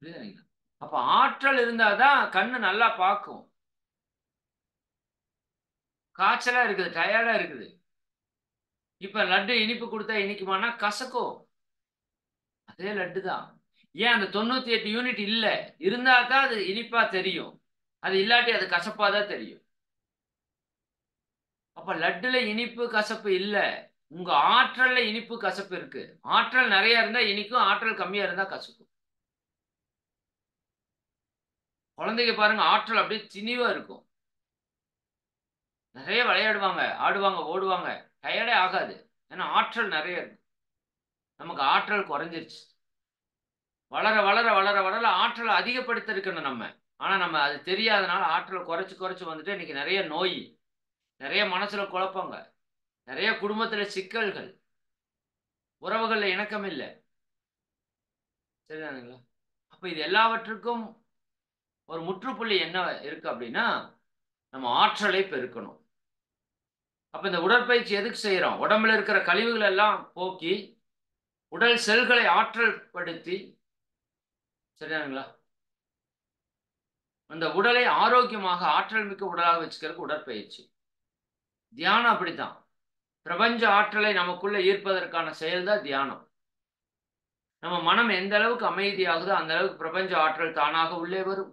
புரியுதுங்களா? அப்ப ஆற்றல் இருந்தாதான் கண்ணு நல்லா பார்க்கும். காய்ச்சலா இருக்குது, டயர்டா இருக்குது. இப்ப லட்டு இனிப்பு கொடுத்தா இனிக்குமானா கசக்கும். அதே லட்டு தான். ஏன் அந்த 98 யூனிட் இல்ல, இருந்தா தான் அது இனிப்பா தெரியும். அது இல்லாட்டி அது கசப்பா தான் தெரியும். அப்ப லட்டுல இனிப்பு கசப்பு இல்ல, உங்க ஆற்றல்ல இனிப்பு கசப்பு இருக்கு. ஆற்றல் நிறைய இருந்தா இனிக்கும், ஆற்றல் கம்மியா இருந்தா கசக்கும். குழந்தைங்க பாருங்க, ஆற்றல் அப்படியே திணிவா இருக்கும். நிறைய விளையாடுவாங்க, ஆடுவாங்க, ஓடுவாங்க, டயர்டே ஆகாது. ஏன்னா ஆற்றல் நிறைய இருக்கு. நமக்கு ஆற்றல் குறைஞ்சிருச்சு. வளர வளர வளர வளர ஆற்றலை அதிகப்படுத்த இருக்கணும் நம்ம. ஆனா நம்ம அது தெரியாதனால ஆற்றலை குறைச்சு குறைச்சு வந்துட்டு இன்னைக்கு நிறைய நோய், நிறைய மனசுல குழப்பங்க, நிறைய குடும்பத்துல சிக்கல்கள், உறவுகள்ல இணக்கம் இல்லை. சரிதானுங்களா? அப்ப இது எல்லாவற்றுக்கும் ஒரு முற்றுப்புள்ளி என்ன இருக்கு அப்படின்னா, நம்ம ஆற்றலை பெருக்கணும். அப்ப இந்த உடற்பயிற்சி எதுக்கு செய்யறோம்? உடம்புல இருக்கிற கழிவுகள் எல்லாம் போக்கி உடல் செல்களை ஆற்றல் படுத்தி, சரிதானுங்களா, அந்த உடலை ஆரோக்கியமாக ஆற்றல் மிக்க உடலாக வச்சுக்கிறதுக்கு உடற்பயிற்சி. தியானம் அப்படித்தான். பிரபஞ்ச ஆற்றலை நமக்குள்ள ஈர்ப்பதற்கான செயல் தான் தியானம். நம்ம மனம் எந்த அளவுக்கு அமைதியாகுதோ அந்த அளவுக்கு பிரபஞ்ச ஆற்றல் தானாக உள்ளே வரும்.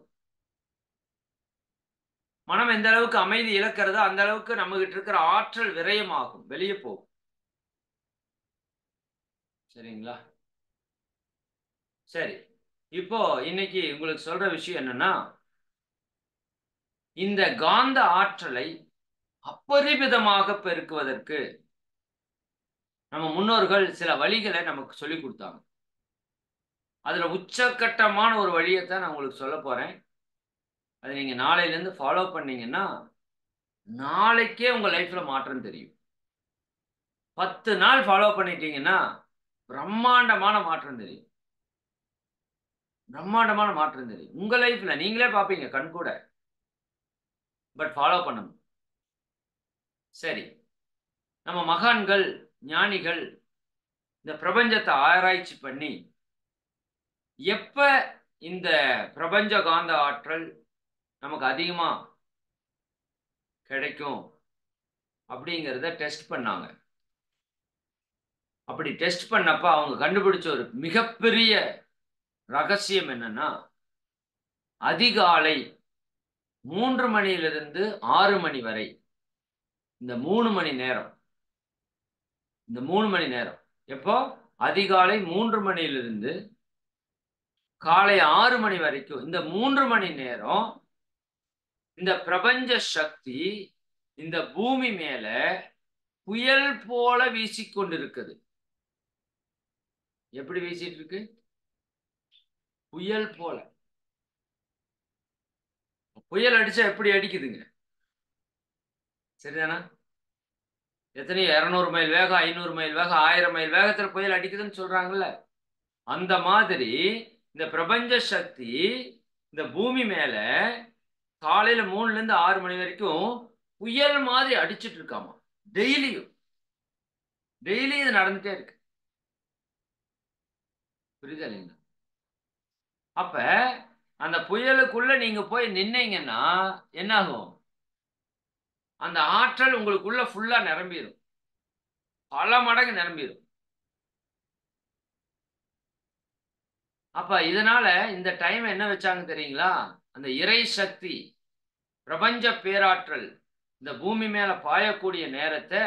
மனம் எந்த அளவுக்கு அமைதி இழக்கிறதோ அந்த அளவுக்கு நம்ம கிட்ட இருக்கிற ஆற்றல் விரயமாகும், வெளியே போகும். சரிங்களா? சரி, இப்போ இன்னைக்கு உங்களுக்கு சொல்ற விஷயம் என்னன்னா, இந்த காந்த ஆற்றலை அப்பரிமிதமாக பெருக்குவதற்கு நம்ம முன்னோர்கள் சில வழிகளை நமக்கு சொல்லி கொடுத்தாங்க. அதுல உச்சக்கட்டமான ஒரு வழியைத்தான் நான் உங்களுக்கு சொல்ல போறேன். அதை நீங்க நாளையில இருந்து ஃபாலோ பண்ணீங்கன்னா நாளைக்கே உங்க லைஃப்ல மாற்றம் தெரியும். 10 நாள் ஃபாலோ பண்ணிட்டீங்கன்னா பிரம்மாண்டமான மாற்றம் தெரியும். பிரம்மாண்டமான மாற்றம் தெரியும் உங்க லைஃப்ல. நீங்களே பார்ப்பீங்க கண்கூட. பட் ஃபாலோ பண்ணணும். சரி, நம்ம மகான்கள், ஞானிகள் இந்த பிரபஞ்சத்தை ஆராய்ச்சி பண்ணி எப்ப இந்த பிரபஞ்ச காந்த ஆற்றல் நமக்கு அதிகமா கிடைக்கும் அப்படிங்கிறத டெஸ்ட் பண்ணாங்க. அப்படி டெஸ்ட் பண்ணப்ப அவங்க கண்டுபிடிச்ச ஒரு மிகப்பெரிய ரகசியம் என்னன்னா, அதிகாலை 3 மணியிலிருந்து 6 மணி வரை இந்த 3 மணி நேரம், இந்த 3 மணி நேரம் எப்போ? அதிகாலை 3 மணியிலிருந்து காலை 6 மணி வரைக்கும் இந்த 3 மணி நேரம் இந்த பிரபஞ்ச சக்தி இந்த பூமி மேல புயல் போல வீசிக்கொண்டிருக்குது. எப்படி வீசிட்டு இருக்கு? புயல் போல. புயல் அடிச்சா எப்படி அடிக்குதுங்க? சரிதானா? எத்தனையோ 200 மைல் வேகம், 500 மைல் வேகம், 1000 மைல் வேகத்துல புயல் அடிக்குதுன்னு சொல்றாங்கல்ல. அந்த மாதிரி இந்த பிரபஞ்ச சக்தி இந்த பூமி மேல காலையில 3ல இருந்து 6 மணி வரைக்கும் புயல் மாதிரி அடிச்சிட்டு இருக்காமா. டெய்லியும் இது நடந்துட்டே இருக்கு. புரியுதா இல்லைங்களா? அப்ப அந்த புயலுக்குள்ள நீங்க போய் நின்னீங்கன்னா என்ன ஆகும்? அந்த ஆற்றல் உங்களுக்குள்ள ஃபுல்லா நிரம்பிடும். பல மடங்கு நிரம்பிடும். அப்ப இதனால இந்த டைம் என்ன வச்சாங்க தெரியுங்களா? அந்த இறை சக்தி, பிரபஞ்ச பேராற்றல் இந்த பூமி மேல பாயக்கூடிய நேரத்தை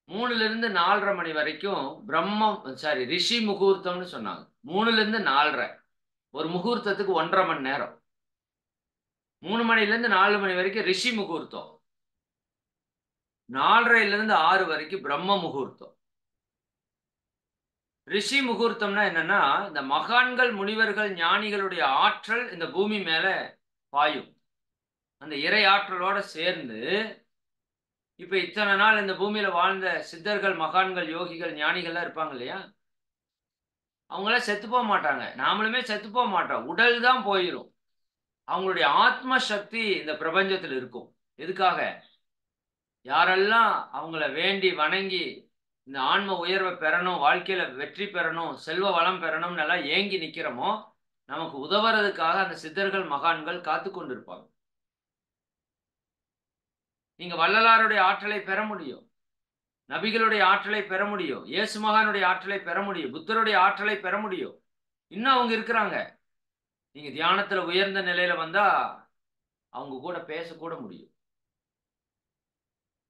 3ல இருந்து 4:30 மணி வரைக்கும் ரிஷி முகூர்த்தம்னு சொன்னாங்க. 3ல இருந்து 4:30, ஒரு முகூர்த்தத்துக்கு 1.5 மணி நேரம். 3 மணில இருந்து 4 மணி வரைக்கும் ரிஷி முகூர்த்தம், 4:30ல இருந்து 6 வரைக்கும் பிரம்ம முகூர்த்தம். ரிஷி முகூர்த்தம்னா என்னன்னா, இந்த மகான்கள், முனிவர்கள், ஞானிகளுடைய ஆற்றல் இந்த பூமி மேல பாயும். அந்த இறை ஆற்றலோட சேர்ந்து இப்ப இத்தனை நாள் இந்த பூமியில வாழ்ந்த சித்தர்கள், மகான்கள், யோகிகள், ஞானிகள்லாம் இருப்பாங்க இல்லையா? அவங்களாம் செத்து போக மாட்டாங்க. நாமளுமே செத்து போக மாட்டோம். உடல் தான் போயிடும். அவங்களுடைய ஆத்ம சக்தி இந்த பிரபஞ்சத்தில் இருக்கும். எதுக்காக? யாரெல்லாம் அவங்கள வேண்டி வணங்கி இந்த ஆன்ம உயர்வை பெறணும், வாழ்க்கையில வெற்றி பெறணும், செல்வ வளம் பெறணும்னு எல்லாம் ஏங்கி நிக்கிறோமோ, நமக்கு உதவுறதுக்காக அந்த சித்தர்கள், மகான்கள் காத்து கொண்டிருப்பாங்க. நீங்க வள்ளலாருடைய ஆற்றலை பெற முடியும், நபிகளுடைய ஆற்றலை பெற முடியும், இயேசு மகானுடைய ஆற்றலை பெற முடியும், புத்தருடைய ஆற்றலை பெற முடியும். இன்னும் அவங்க இருக்கிறாங்க. நீங்க தியானத்துல உயர்ந்த நிலையில வந்தா அவங்க கூட பேசக்கூட முடியும்.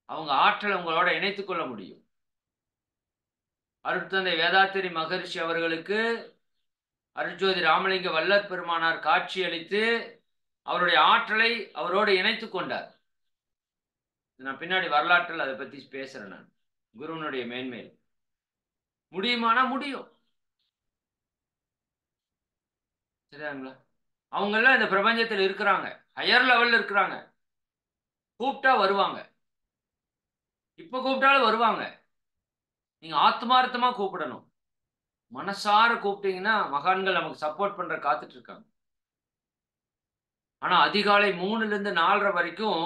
அவங்க ஆற்றலை உங்களோட இணைத்துக் கொள்ள முடியும். அருட்தந்தை வேதாத்திரி மகரிஷி அவர்களுக்கு அருட்ஜோதி ராமலிங்க வல்லற் பெருமானார் காட்சி அளித்து அவருடைய ஆற்றலை அவரோடு இணைத்துக் கொண்டார். நான் பின்னாடி வரலாற்றில் அதை பத்தி பேசுறேன். நான் குருவனுடைய மேன்மேல் முடியுமானா முடியும். சரியாங்களா? அவங்க எல்லாம் இந்த பிரபஞ்சத்தில் இருக்கிறாங்க, ஹையர் லெவல்ல இருக்கிறாங்க. கூப்பிட்டா வருவாங்க. இப்ப கூப்பிட்டாலும் வருவாங்க. நீங்க ஆத்மார்த்தமா கூப்பிடணும். மனசார கூப்பிட்டீங்கன்னா மகான்கள் நமக்கு சப்போர்ட் பண்ற காத்துட்டு இருக்காங்க. ஆனா அதிகாலை 3ல இருந்து 4:30 வரைக்கும்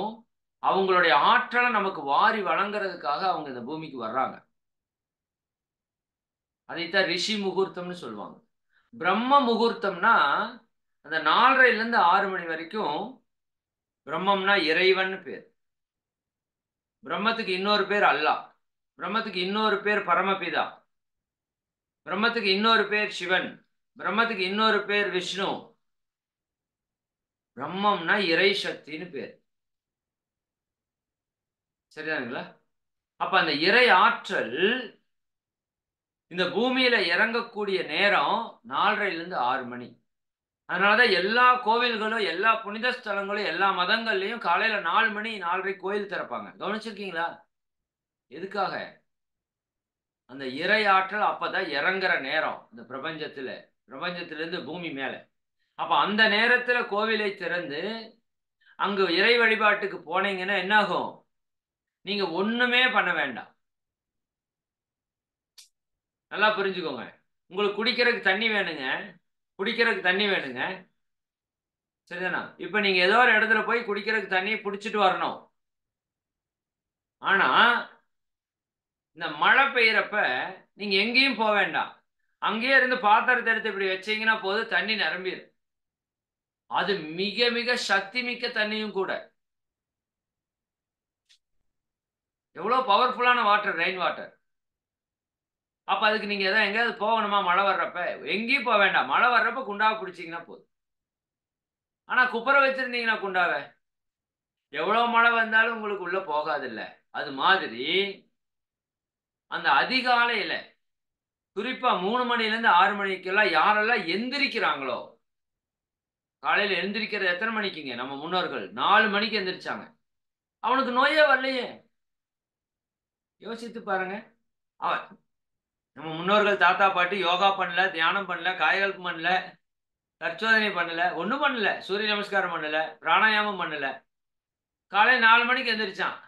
அவங்களுடைய ஆற்றலை நமக்கு வாரி வழங்குறதுக்காக அவங்க இந்த பூமிக்கு வர்றாங்க. அதைத்தான் ரிஷி முகூர்த்தம்னு சொல்லுவாங்க. பிரம்ம முகூர்த்தம்னா அந்த 4:30ல இருந்து 6 மணி வரைக்கும் பிரம்மம்னா இறைவன் பேர். பிரம்மத்துக்கு இன்னொரு பேர் அல்லாஹ். பிரம்மத்துக்கு இன்னொரு பேர் பரமபிதா. பிரம்மத்துக்கு இன்னொரு பேர் சிவன். பிரம்மத்துக்கு இன்னொரு பேர் விஷ்ணு. பிரம்மம்னா இறை சக்தின்னு பேர். சரிதானுங்களா? அப்ப அந்த இறை ஆற்றல் இந்த பூமியில இறங்கக்கூடிய நேரம் 4:30ல இருந்து 6 மணி. அதனாலதான் எல்லா கோவில்களும், எல்லா புனித ஸ்தலங்களும், எல்லா மதங்கள்லயும் காலையில 4 மணி 4:30 கோயில் திறப்பாங்க. கவனிச்சிருக்கீங்களா? எதுக்காக? அந்த இறை ஆற்றல் அப்பதான் இறங்குற நேரம் இந்த பிரபஞ்சத்திலிருந்து பூமி மேல. அப்ப அந்த நேரத்துல கோவிலை திறந்து அங்கு இறை வழிபாட்டுக்கு போனீங்கன்னா என்ன ஆகும்? நீங்க ஒண்ணுமே பண்ண வேண்டாம். நல்லா புரிஞ்சுக்கோங்க. உங்களுக்கு குடிக்கிறதுக்கு தண்ணி வேணுங்க. குடிக்கிறதுக்கு தண்ணி வேணுங்க. சரிதானா? இப்ப நீங்க ஏதோ ஒரு இடத்துல போய் குடிக்கிறதுக்கு தண்ணியை பிடிச்சிட்டு வரணும். ஆனா இந்த மழை பெய்யறப்ப நீங்க எங்கேயும் போக வேண்டாம். அங்கேயே இருந்து பாத்திரத்தை எடுத்து இப்படி வச்சீங்கன்னா போதும், தண்ணி நிரம்பிடும். அது மிக மிக சக்தி மிக்க தண்ணியும் கூட. எவ்வளவு பவர்ஃபுல்லான வாட்டர், ரெயின் வாட்டர். அப்ப அதுக்கு நீங்க ஏதாவது எங்கேயாவது போகணுமா? மழை வர்றப்ப எங்கேயும் போக வேண்டாம். மழை வர்றப்ப குண்டாவை பிடிச்சிங்கன்னா போதும். ஆனா குப்புற வச்சிருந்தீங்கன்னா குண்டாவை எவ்வளவு மழை வந்தாலும் உங்களுக்கு உள்ள போகாது இல்ல. அது மாதிரி அந்த அதிகாலையில குறிப்பா 3 மணில இருந்து 6 மணிக்கெல்லாம் யாரெல்லாம் எந்திரிக்கிறாங்களோ, காலையில எந்திரிக்கிறது எத்தனை மணிக்குங்க? நம்ம முன்னோர்கள் 4 மணிக்கு எந்திரிச்சாங்க. அவனுக்கு நோயே வரலையே. யோசித்து பாருங்க. அவன் நம்ம முன்னோர்கள் தாத்தா பாட்டி யோகா பண்ணல, தியானம் பண்ணல, காயகல்பம் பண்ணல, தற்சோதனை பண்ணல, ஒண்ணும் பண்ணல, சூரிய நமஸ்காரம் பண்ணல, பிராணாயாமம் பண்ணல. காலை 4 மணிக்கு எந்திரிச்சான்.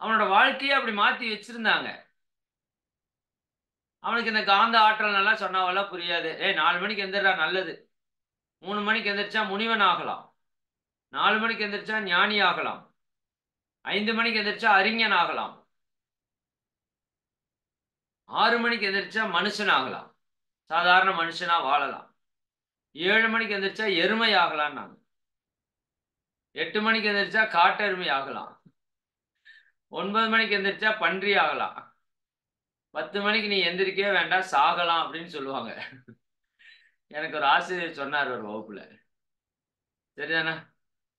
அவனோட வாழ்க்கையை அப்படி மாத்தி வச்சிருந்தாங்க. அவனுக்கு இந்த காந்த ஆற்றல் நல்லா சொன்னாவெல்லாம் புரியாது. 4 மணிக்கு எந்திரா நல்லது. 3 மணிக்கு எந்திரிச்சா முனிவன் ஆகலாம். 4 மணிக்கு எந்திரிச்சா ஞானி ஆகலாம். 5 மணிக்கு எந்திரிச்சா அறிஞன் ஆகலாம். 6 மணிக்கு எந்திரிச்சா மனுஷன் ஆகலாம். சாதாரண மனுஷனா வாழலாம். 7 மணிக்கு எந்திரிச்சா எருமை ஆகலாம். 8 மணிக்கு எந்திரிச்சா காட்டெருமை ஆகலாம். 9 மணிக்கு எந்திரிச்சா பன்றி ஆகலாம். 10 மணிக்கு நீ எந்திரிக்கவே வேண்டாம், சாகலாம் அப்படின்னு சொல்லுவாங்க. எனக்கு ஒரு ஆசிரியர் சொன்னார் ஒரு வகுப்புல. சரிதானா?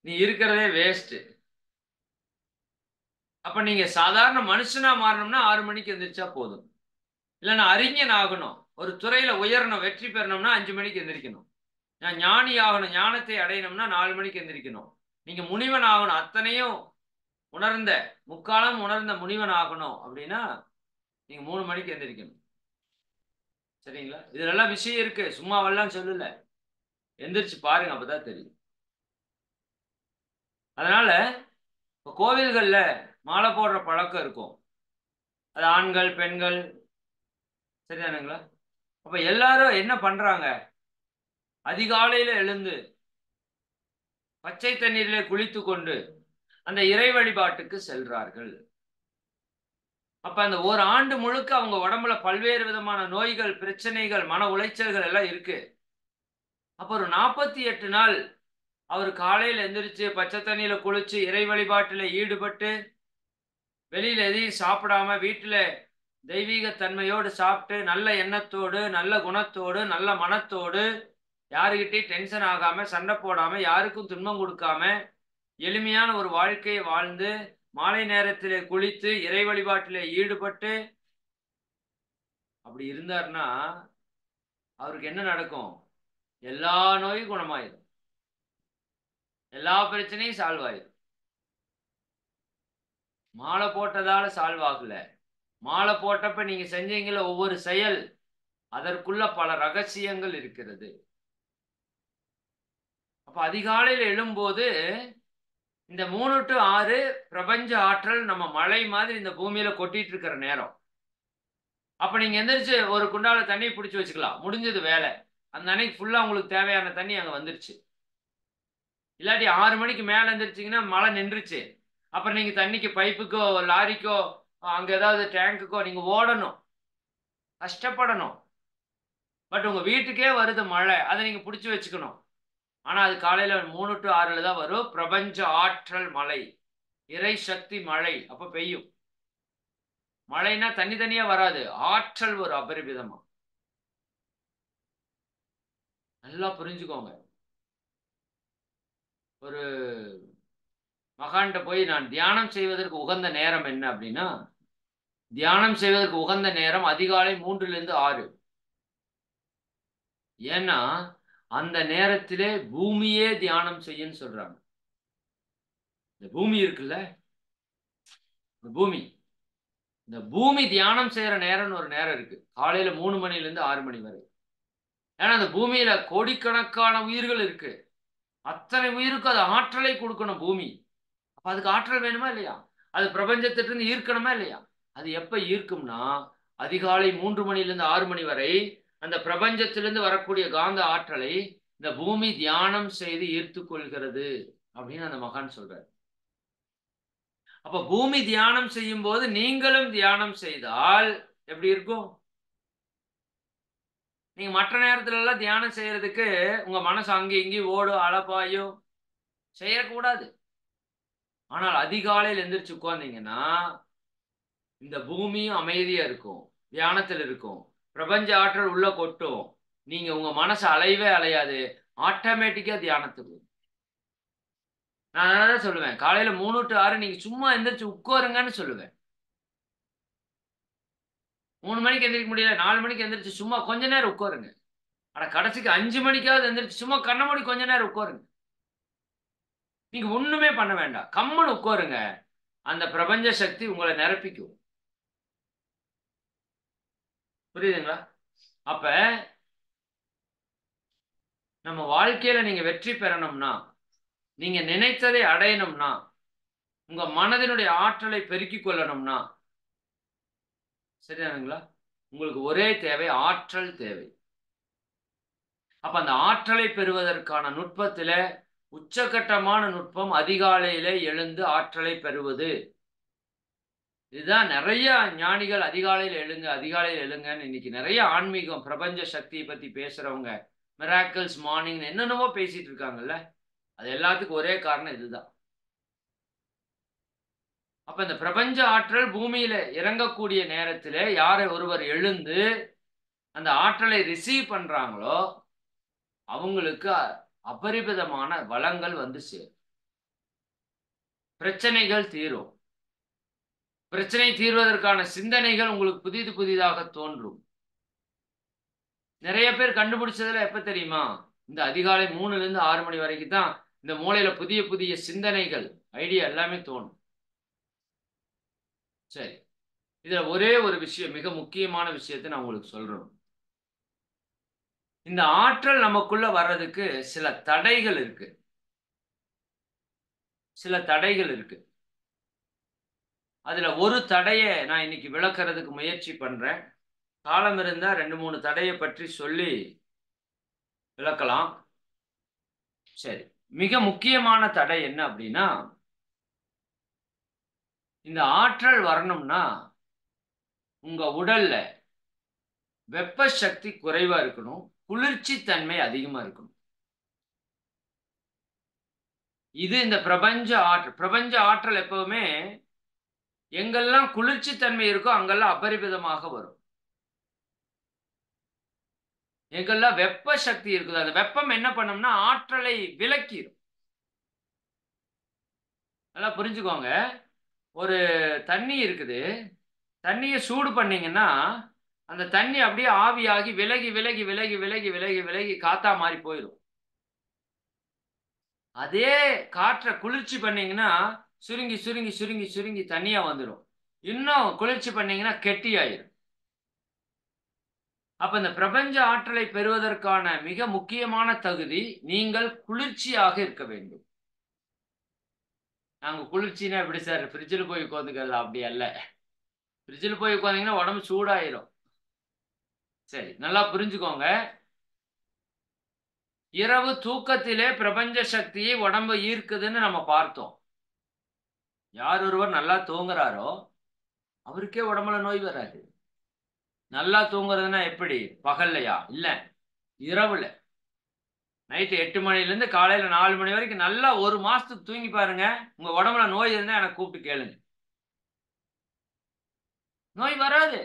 நீ இருக்கிறதே வேஸ்ட். அப்ப நீங்க சாதாரண மனுஷனா மாறணும்னா 6 மணிக்கு எந்திரிச்சா போதும். இல்லைன்னா அறிஞன் ஆகணும், ஒரு துறையில உயரணும், வெற்றி பெறணும்னா 5 மணிக்கு எந்திரிக்கணும். நான் ஞானி ஆகணும், ஞானத்தை அடையணும்னா 4 மணிக்கு எந்திரிக்கணும். நீங்க முனிவன் ஆகணும், அத்தனையும் உணர்ந்த முக்காலம் உணர்ந்த முனிவன் ஆகணும் அப்படின்னா நீங்க 3 மணிக்கு எந்திரிக்கணும். சரிங்களா? இதுல எல்லாம் விஷயம் இருக்கு, சும்மாவெல்லாம் சொல்லல. எந்திரிச்சு பாருங்க, அப்பதான் தெரியும். அதனால கோவில்கள்ல மாலை போடுற பழக்கம் இருக்கும். அது ஆண்கள் பெண்கள். சரிதானுங்களா? அப்ப எல்லாரும் என்ன பண்றாங்க? அதிகாலையில எழுந்து பச்சை தண்ணீரிலே குளித்து கொண்டு அந்த இறை வழிபாட்டுக்கு செல்றார்கள். அப்ப அந்த ஒரு ஆண்டு முழுக்க அவங்க உடம்புல பல்வேறு விதமான நோய்கள், பிரச்சனைகள், மன உளைச்சல்கள் எல்லாம் இருக்கு. அப்ப ஒரு 48 நாள் அவர் காலையில எந்திரிச்சு பச்சை தண்ணியில குளிச்சு இறை வழிபாட்டுல ஈடுபட்டு வெளியில எதையும் சாப்பிடாம வீட்டுல தெய்வீக தன்மையோடு சாப்பிட்டு நல்ல எண்ணத்தோடு, நல்ல குணத்தோடு, நல்ல மனத்தோடு, யாருகிட்டையும் டென்ஷன் ஆகாம, சண்டை போடாம, யாருக்கும் துன்பம் கொடுக்காம எளிமையான ஒரு வாழ்க்கையை வாழ்ந்து மாலை நேரத்திலே குளித்து இறை வழிபாட்டிலே ஈடுபட்டு அப்படி இருந்தார்னா அவருக்கு என்ன நடக்கும்? எல்லா நோயும் குணமாயிடும். எல்லா பிரச்சனையும் சால்வ் ஆயிடும். மாலை போட்டதால சால்வ் ஆகல. மாலை போட்டப்ப நீங்க செஞ்சீங்கல்ல ஒவ்வொரு செயல், அதற்குள்ள பல ரகசியங்கள் இருக்கிறது. அப்ப அதிகாலையில் எழும்போது இந்த 3 to 6 பிரபஞ்ச ஆற்றல் நம்ம மழை மாதிரி இந்த பூமியில கொட்டிட்டு இருக்கிற நேரம். அப்ப நீங்க எந்திரிச்சு ஒரு குண்டால தண்ணி பிடிச்சு வச்சுக்கலாம். முடிஞ்சது வேலை. அந்த அன்னைக்கு ஃபுல்லா உங்களுக்கு தேவையான தண்ணி அங்க வந்துருச்சு. இல்லாட்டி 6 மணிக்கு மேல எந்திரிச்சீங்கன்னா மழை நின்றுச்சு. அப்புறம் நீங்க தண்ணிக்கு பைப்புக்கோ, லாரிக்கோ, அங்க ஏதாவது டேங்குக்கோ நீங்க ஓடணும். கஷ்டப்படணும். பட் உங்க வீட்டுக்கே வருது மழை. அதை நீங்க பிடிச்சு வச்சுக்கணும். ஆனா அது காலையில 3 to 6ல தான் வரும். பிரபஞ்ச ஆற்றல் மழை. இறை சக்தி மழை. அப்ப பெய்யும். மழைனா தனியா வராது. ஆற்றல் ஒரு அபரிமிதமா. நல்லா புரிஞ்சுக்கோங்க. ஒரு மகான்கிட்ட போய் நான் தியானம் செய்வதற்கு உகந்த நேரம் என்ன அப்படின்னா, தியானம் செய்வதற்கு உகந்த நேரம் அதிகாலை 3லிருந்து 6. ஏன்னா அந்த நேரத்திலே பூமியே தியானம் செய்யுன்னு சொல்றாங்க. இந்த பூமி இருக்குல்ல, பூமி, இந்த பூமி தியானம் செய்யற நேரம்னு ஒரு நேரம் இருக்கு. காலையில 3 மணிலிருந்து 6 மணி வரை. ஏன்னா அந்த பூமியில கோடிக்கணக்கான உயிர்கள் இருக்கு. அத்தனை உயிருக்கு அது ஆற்றலை கொடுக்கணும் பூமி. அப்ப அதுக்கு ஆற்றல் வேணுமா இல்லையா? அது பிரபஞ்சத்திலிருந்து ஈர்க்கணுமா இல்லையா? அது எப்ப ஈர்க்கும்னா அதிகாலை 3 மணிலிருந்து 6 மணி வரை அந்த பிரபஞ்சத்திலிருந்து வரக்கூடிய காந்த ஆற்றலை இந்த பூமி தியானம் செய்து ஈர்த்து கொள்கிறது அப்படின்னு அந்த மகான் சொல்றாரு. அப்ப பூமி தியானம் செய்யும் போது நீங்களும் தியானம் செய்தால் எப்படி இருக்கும்? நீங்க மற்ற நேரத்துல எல்லாம் தியானம் செய்யறதுக்கு உங்க மனசு அங்கே இங்கேயும் ஓடும், அலப்பாயும் செய்யக்கூடாது. ஆனால் அதிகாலையில் எந்திரிச்சு உட்கார்ந்தீங்கன்னா இந்த பூமியும் அமைதியா இருக்கும், தியானத்தில் இருக்கும், பிரபஞ்ச ஆற்றல் உள்ள கொட்டும். நீங்க உங்க மனசு அலையவே அலையாது, ஆட்டோமேட்டிக்கா தியானத்துக்கு. நான் அதான் சொல்லுவேன், காலையில 3 to 6 நீங்க சும்மா எந்திரிச்சு உட்காருங்கன்னு சொல்லுவேன். 3 மணிக்கு எந்திரிக்க முடியல, 4 மணிக்கு எந்திரிச்சு சும்மா கொஞ்ச நேரம் உட்காருங்க. ஆனா கடைசிக்கு 5 மணிக்காவது எந்திரிச்சு சும்மா கண்ண மூடி கொஞ்ச நேரம் உட்காருங்க. நீங்க ஒண்ணுமே பண்ண வேண்டாம், கம்முன்னு உட்காருங்க. அந்த பிரபஞ்ச சக்தி உங்களை நிரப்பிக்கும். புரியுதுங்களா? அப்ப நம்ம வாழ்க்கையில நீங்க வெற்றி பெறணும்னா, நீங்க நினைத்ததை அடையணும்னா, உங்க மனதினுடைய ஆற்றலை பெருக்கிக் கொள்ளணும்னா, சரிதானுங்களா? உங்களுக்கு ஒரே தேவை, ஆற்றல் தேவை. அப்ப அந்த ஆற்றலை பெறுவதற்கான நுட்பத்தில உச்சகட்டமான நுட்பம் அதிகாலையிலே எழுந்து ஆற்றலை பெறுவது. இதுதான் நிறைய ஞானிகள் அதிகாலையில் எழுங்க, அதிகாலையில் எழுங்கன்னு இன்னைக்கு நிறைய ஆன்மீகம், பிரபஞ்ச சக்தியை பத்தி பேசுறவங்க, மிராக்கிள்ஸ் மார்னிங் என்னென்னவோ பேசிட்டு இருக்காங்கல்ல. அது எல்லாத்துக்கும் ஒரே காரணம் இதுதான். அப்ப இந்த பிரபஞ்ச ஆற்றல் பூமியில இறங்கக்கூடிய நேரத்திலே யாரை ஒருவர் எழுந்து அந்த ஆற்றலை ரிசீவ் பண்றாங்களோ அவங்களுக்கு அபரிமிதமான வளங்கள் வந்து சேரும். பிரச்சனைகள் தீரும். பிரச்சனை தீர்வதற்கான சிந்தனைகள் உங்களுக்கு புதிதாக தோன்றும். நிறைய பேர் கண்டுபிடிச்சதுல எப்ப தெரியுமா? இந்த அதிகாலை 3லிருந்து 6 மணி வரைக்கும் தான் இந்த மூளையில புதிய சிந்தனைகள், ஐடியா எல்லாமே தோணும். சரி, இதுல ஒரே ஒரு விஷயம், மிக முக்கியமான விஷயத்தை நான் உங்களுக்கு சொல்றேன். இந்த ஆற்றல் நமக்குள்ள வர்றதுக்கு சில தடைகள் இருக்கு. சில தடைகள் இருக்கு. அதுல ஒரு தடையை நான் இன்னைக்கு விளக்குறதுக்கு முயற்சி பண்றேன். காலம் இருந்தா 2-3 தடையை பற்றி சொல்லி விளக்கலாம். சரி, மிக முக்கியமான தடை என்ன அப்படின்னா, இந்த ஆற்றல் வரணும்னா உங்க உடல்ல வெப்ப சக்தி குறைவா இருக்கணும், குளிர்ச்சி தன்மை அதிகமா இருக்கணும். இது இந்த பிரபஞ்ச ஆற்றல் எப்பவுமே எங்கெல்லாம் குளிர்ச்சி தன்மை இருக்கோ அங்கெல்லாம் அபரிமிதமாக வரும். எங்கெல்லாம் வெப்ப சக்தி இருக்குது, அந்த வெப்பம் என்ன பண்ணும்னா ஆற்றலை விலக்கிடும். நல்லா புரிஞ்சுக்கோங்க. ஒரு தண்ணி இருக்குது, தண்ணியை சூடு பண்ணீங்கன்னா அந்த தண்ணி அப்படியே ஆவியாகி விலகி விலகி விலகி விலகி விலகி விலகி காத்தா மாறி போயிடும். அதே காற்றை குளிர்ச்சி பண்ணீங்கன்னா சுருங்கி சுருங்கி சுருங்கி சுருங்கி தண்ணியா வந்துடும். இன்னும் குளிர்ச்சி பண்ணீங்கன்னா கெட்டி ஆயிரும். அப்ப இந்த பிரபஞ்ச ஆற்றலை பெறுவதற்கான மிக முக்கியமான தகுதி நீங்கள் குளிர்ச்சியாக இருக்க வேண்டும். நாங்க குளிர்ச்சின்னா எப்படி சார் ஃப்ரிட்ஜில் போய் உட்காந்துக்கலாம்? அப்படி அல்ல. ஃப்ரிட்ஜில் போய் உட்காந்தீங்கன்னா உடம்பு சூடாயிரும். சரி, நல்லா புரிஞ்சுக்கோங்க. இரவு தூக்கத்திலே பிரபஞ்ச சக்தியை உடம்பு ஈர்க்குதுன்னு நம்ம பார்த்தோம். யார் ஒருவர் நல்லா தூங்குறாரோ அவருக்கே உடம்புல நோய் வராது. நல்லா தூங்குறதுன்னா எப்படி? பகல்லையா? இல்ல, இரவுல. நைட்டு 8 மணிலேருந்து காலையில 4 மணி வரைக்கும் நல்லா ஒரு மாசத்துக்கு தூங்கி பாருங்க. உங்க உடம்புல நோய் இருந்தா எனக்கு கூப்பிட்டு கேளுங்க. நோய் வராது.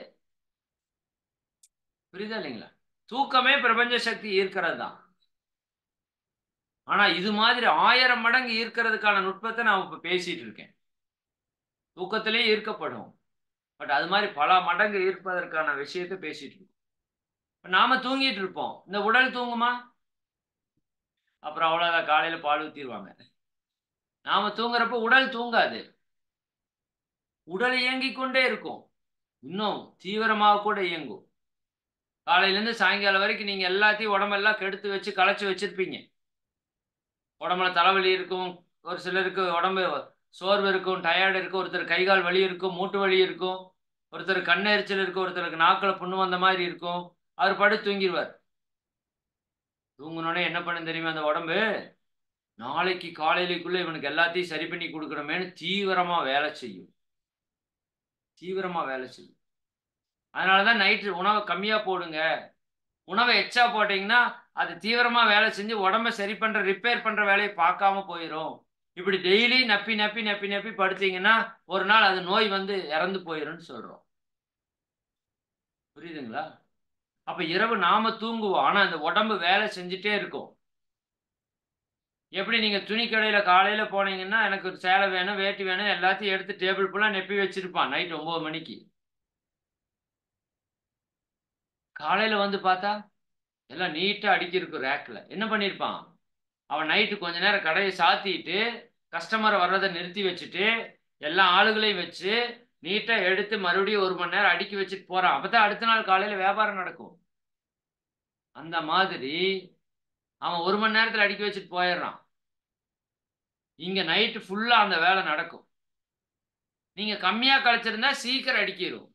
புரியுதா இல்லைங்களா? தூக்கமே பிரபஞ்ச சக்தி ஈர்க்கிறது தான். ஆனா இது மாதிரி 1000 மடங்கு ஈர்க்கிறதுக்கான நுட்பத்தை நான் இப்ப பேசிட்டு இருக்கேன். தூக்கத்திலேயே ஈர்க்கப்படும். பட் அது மாதிரி பல மடங்கு ஈர்ப்பதற்கான விஷயத்தை பேசிட்டு இருக்கோம். நாம தூங்கிட்டு இருப்போம். இந்த உடல் தூங்குமா? அப்புறம் அவ்வளவுதான், காலையில பால் ஊத்திடுவாங்க. நாம தூங்குறப்ப உடல் தூங்காது. உடல் இயங்கிக் கொண்டே இருக்கும். இன்னும் தீவிரமாக கூட இயங்கும். காலையில இருந்து சாயங்காலம் வரைக்கும் நீங்க எல்லாத்தையும் உடம்பெல்லாம் கெடுத்து வச்சு களைச்சு வச்சிருப்பீங்க. உடம்புல தலைவலி இருக்கும், ஒரு சிலருக்கு உடம்பு சோர்வு இருக்கும், டயர்டு இருக்கும், ஒருத்தர் கை கால் வலி இருக்கும், மூட்டு வலி இருக்கும், ஒருத்தர் கண்ணெரிச்சல் இருக்கும், ஒருத்தருக்கு நாக்கில் புண்ணு வந்த மாதிரி இருக்கும். அவர் படுத்து தூங்கிடுவார். தூங்கினோடனே என்ன பண்ணு தெரியுமா? அந்த உடம்பு நாளைக்கு காலையிலக்குள்ள இவனுக்கு எல்லாத்தையும் சரி பண்ணி கொடுக்கணுமேனு தீவிரமா வேலை செய்யும். தீவிரமா வேலை செய்யும். அதனாலதான் நைட்டு உணவை கம்மியா போடுங்க. உணவை எச்சா போட்டீங்கன்னா அது தீவிரமா வேலை செஞ்சு உடம்ப சரி பண்ற ரிப்பேர் பண்ற வேலையை பார்க்காம போயிடும். இப்படி டெய்லி நப்பி நப்பி நப்பி நப்பி படுத்தீங்கன்னா ஒரு நாள் அது நோய் வந்து இறந்து போயிரும்னு சொல்றோம். புரியுதுங்களா? அப்ப இரவு நாம தூங்குவோம், ஆனா அந்த உடம்பு வேலை செஞ்சுட்டே இருக்கும். எப்படி நீங்க துணி கடையில காலையில போனீங்கன்னா எனக்கு ஒரு சேலை வேணும், வேட்டி வேணும், எல்லாத்தையும் எடுத்து டேபிள் ஃபுல்லா நெப்பி வச்சிருப்பான் நைட் 9 மணிக்கு. காலையில வந்து பார்த்தா எல்லாம் நீட்டா அடுக்கி இருக்கும் ரேக்ல. என்ன பண்ணிருப்பான்? அவன் நைட்டு கொஞ்ச நேரம் கடையை சாத்திட்டு கஸ்டமர் வர்றதை நிறுத்தி வச்சுட்டு எல்லா ஆளுகளையும் வச்சு நீட்டா எடுத்து மறுபடியும் 1 மணி நேரம் அடுக்கி வச்சுட்டு போறான். அப்பதான் அடுத்த நாள் காலையில வியாபாரம் நடக்கும். அந்த மாதிரி அவன் 1 மணி நேரத்துல அடுக்கி வச்சுட்டு போயிடுறான். இங்க நைட்டு ஃபுல்லா அந்த வேலை நடக்கும். நீங்க கம்மியா கழிச்சிருந்தா சீக்கிரம் அடுக்கிடும்.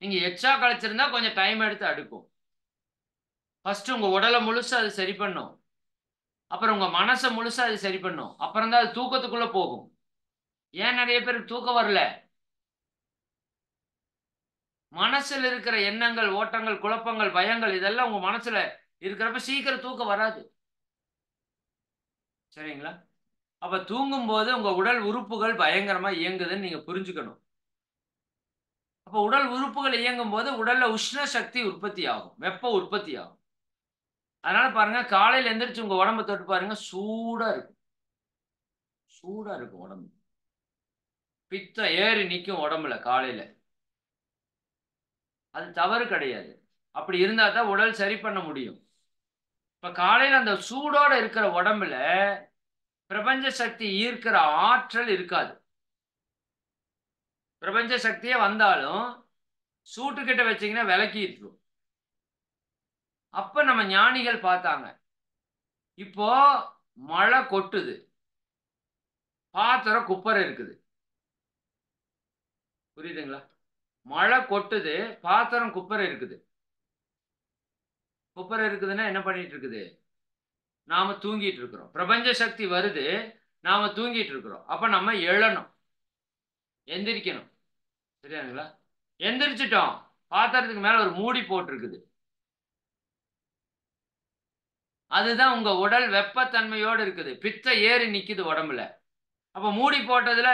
நீங்க எச்சா கழிச்சிருந்தா கொஞ்சம் டைம் எடுத்து அடுக்கும். ஃபர்ஸ்ட் உங்க உடலை முழுசா அது சரி பண்ணும். அப்புறம் உங்க மனசை முழுசா அது சரி பண்ணும். அப்புறம் தான் அது தூக்கத்துக்குள்ள போகும். ஏன் நிறைய பேருக்கு தூக்கம் வரல? மனசுல இருக்கிற எண்ணங்கள், ஓட்டங்கள், குழப்பங்கள், பயங்கள் இதெல்லாம் உங்க மனசுல இருக்கிறப்ப சீக்கிரம் தூக்கம் வராது. சரிங்களா? அப்ப தூங்கும் போது உங்க உடல் உறுப்புகள் பயங்கரமா இயங்குதுன்னு நீங்க புரிஞ்சுக்கணும். அப்ப உடல் உறுப்புகள் இயங்கும் போது உடல்ல உஷ்ண சக்தி உற்பத்தி ஆகும், வெப்ப உற்பத்தி ஆகும். அதனால பாருங்க, காலையில எந்திரிச்சு உங்க உடம்ப தொட்டு பாருங்க, சூடா இருக்கும். சூடா இருக்கும் உடம்பு. பித்தம் ஏறி நிக்கும் உடம்புல காலையில. அது தவறு கிடையாது. அப்படி இருந்தா தான் உடல் சரி பண்ண முடியும். இப்ப காலையில அந்த சூடோட இருக்கிற உடம்புல பிரபஞ்ச சக்தி ஈர்க்கிற ஆற்றல் இருக்காது. பிரபஞ்ச சக்தியே வந்தாலும் சூட்டுக்கிட்ட வச்சீங்கன்னா விளக்கிட்டுரும். அப்ப நம்ம ஞானிகள் பார்த்தாங்க. இப்போ மழை கொட்டுது, பாத்திரம் குப்பரை இருக்குது. புரியுதுங்களா? மழை கொட்டுது, பாத்திரம் குப்பரை இருக்குது. குப்பரை இருக்குதுன்னா என்ன பண்ணிட்டு இருக்குது? நாம தூங்கிட்டு இருக்கிறோம். பிரபஞ்ச சக்தி வருது, நாம தூங்கிட்டு இருக்கிறோம். அப்ப நம்ம எழணும், எந்திரிக்கணும். சரியாங்களா? எந்திரிச்சிட்டோம், பாத்திரத்துக்கு மேல ஒரு மூடி போட்டிருக்குது. அதுதான் உங்க உடல் வெப்பத்தன்மையோடு இருக்குது. பித்த ஏறி நிக்குது உடம்புல. அப்ப மூடி போட்டதுல